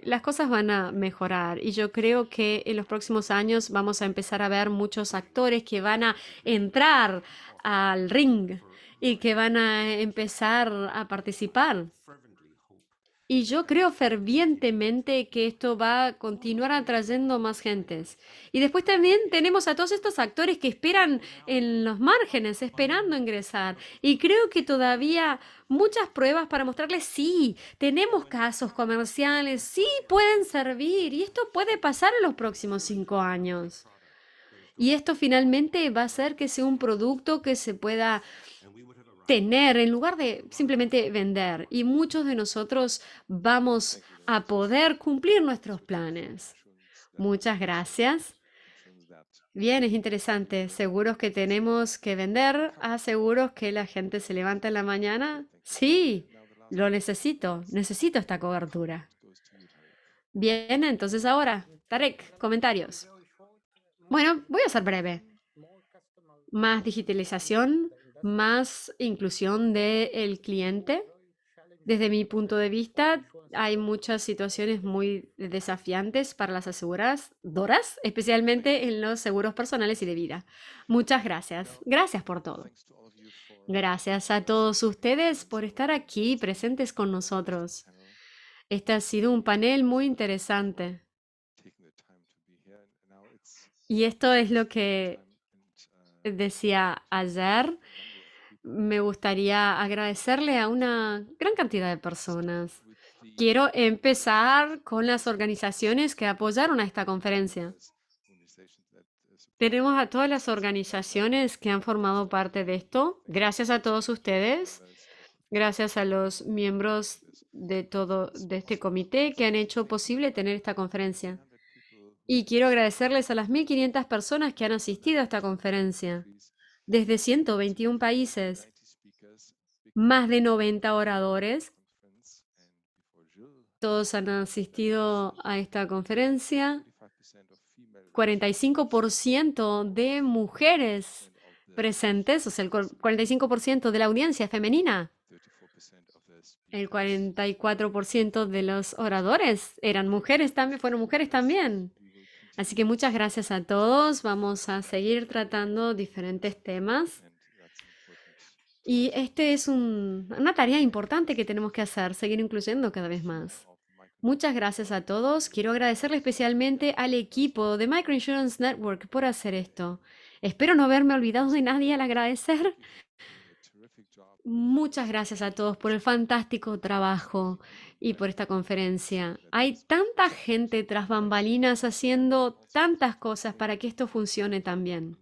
las cosas van a mejorar y yo creo que en los próximos años vamos a empezar a ver muchos actores que van a entrar al ring y que van a empezar a participar. Y yo creo fervientemente que esto va a continuar atrayendo más gentes. Y después también tenemos a todos estos actores que esperan en los márgenes, esperando ingresar. Y creo que todavía muchas pruebas para mostrarles, sí, tenemos casos comerciales, sí, pueden servir. Y esto puede pasar en los próximos 5 años. Y esto finalmente va a hacer que sea un producto que se pueda tener en lugar de simplemente vender. Y muchos de nosotros vamos a poder cumplir nuestros planes. Muchas gracias. Bien, es interesante. Seguros que tenemos que vender a seguros que la gente se levanta en la mañana. Sí, lo necesito. Necesito esta cobertura. Bien, entonces ahora, Tarek, comentarios. Bueno, voy a ser breve. Más digitalización, más inclusión del cliente. Desde mi punto de vista, hay muchas situaciones muy desafiantes para las aseguradoras, especialmente en los seguros personales y de vida. Muchas gracias. Gracias por todo. Gracias a todos ustedes por estar aquí presentes con nosotros. Este ha sido un panel muy interesante. Y esto es lo que decía ayer. Me gustaría agradecerle a una gran cantidad de personas. Quiero empezar con las organizaciones que apoyaron a esta conferencia. Tenemos a todas las organizaciones que han formado parte de esto. Gracias a todos ustedes. Gracias a los miembros de este comité que han hecho posible tener esta conferencia. Y quiero agradecerles a las 1.500 personas que han asistido a esta conferencia, desde 121 países, más de 90 oradores. Todos han asistido a esta conferencia. 45% de mujeres presentes, o sea, el 45% de la audiencia femenina. El 44% de los oradores eran mujeres también, fueron mujeres también. Así que muchas gracias a todos. Vamos a seguir tratando diferentes temas. Y este es una tarea importante que tenemos que hacer, seguir incluyendo cada vez más. Muchas gracias a todos. Quiero agradecerle especialmente al equipo de Microinsurance Network por hacer esto. Espero no haberme olvidado de nadie al agradecer. Muchas gracias a todos por el fantástico trabajo y por esta conferencia. Hay tanta gente tras bambalinas haciendo tantas cosas para que esto funcione tan bien.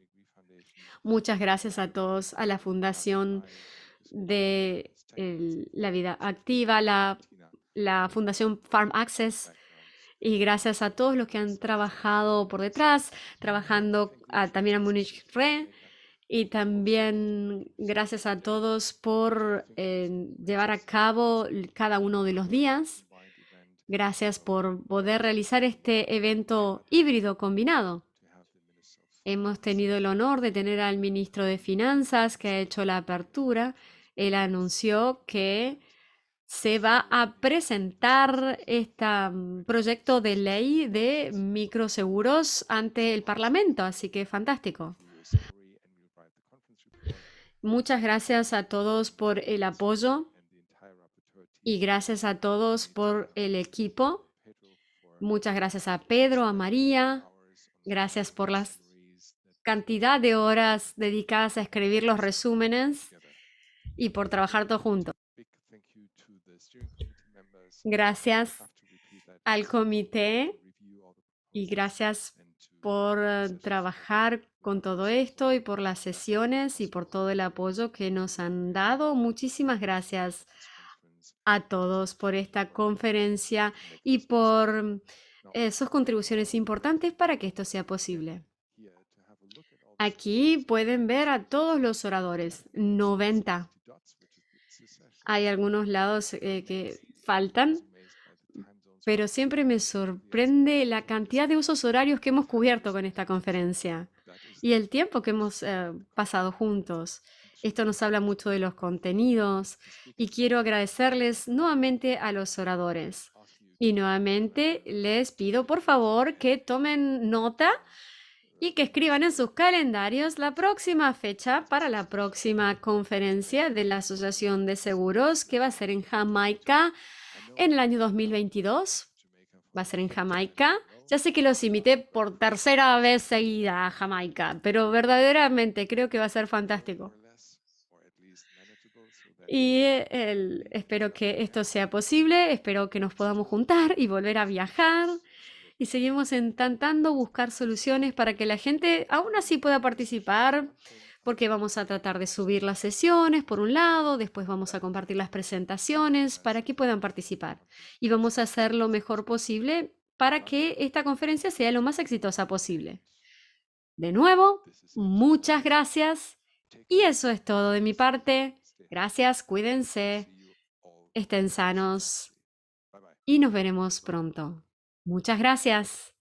Muchas gracias a todos, a la Fundación de la Vida Activa, la Fundación Farm Access, y gracias a todos los que han trabajado por detrás, trabajando también a Munich Re, y también gracias a todos por llevar a cabo cada uno de los días. Gracias por poder realizar este evento híbrido combinado. Hemos tenido el honor de tener al ministro de Finanzas que ha hecho la apertura. Él anunció que se va a presentar este proyecto de ley de microseguros ante el Parlamento, así que fantástico. Muchas gracias a todos por el apoyo y gracias a todos por el equipo. Muchas gracias a Pedro, a María. Gracias por la cantidad de horas dedicadas a escribir los resúmenes y por trabajar todos juntos. Gracias al comité y gracias por trabajar con todo esto y por las sesiones y por todo el apoyo que nos han dado. Muchísimas gracias a todos por esta conferencia y por sus contribuciones importantes para que esto sea posible. Aquí pueden ver a todos los oradores, 90. Hay algunos lados que faltan, pero siempre me sorprende la cantidad de usos horarios que hemos cubierto con esta conferencia y el tiempo que hemos pasado juntos. Esto nos habla mucho de los contenidos y quiero agradecerles nuevamente a los oradores. Y nuevamente les pido por favor que tomen nota y que escriban en sus calendarios la próxima fecha para la próxima conferencia de la Asociación de Seguros, que va a ser en Jamaica en el año 2022. Va a ser en Jamaica. Ya sé que los invité por tercera vez seguida a Jamaica, pero verdaderamente creo que va a ser fantástico. Y espero que esto sea posible, espero que nos podamos juntar y volver a viajar. Y seguimos intentando buscar soluciones para que la gente aún así pueda participar, porque vamos a tratar de subir las sesiones por un lado, después vamos a compartir las presentaciones para que puedan participar. Y vamos a hacer lo mejor posible para que esta conferencia sea lo más exitosa posible. De nuevo, muchas gracias. Y eso es todo de mi parte. Gracias, cuídense, estén sanos y nos veremos pronto. Muchas gracias.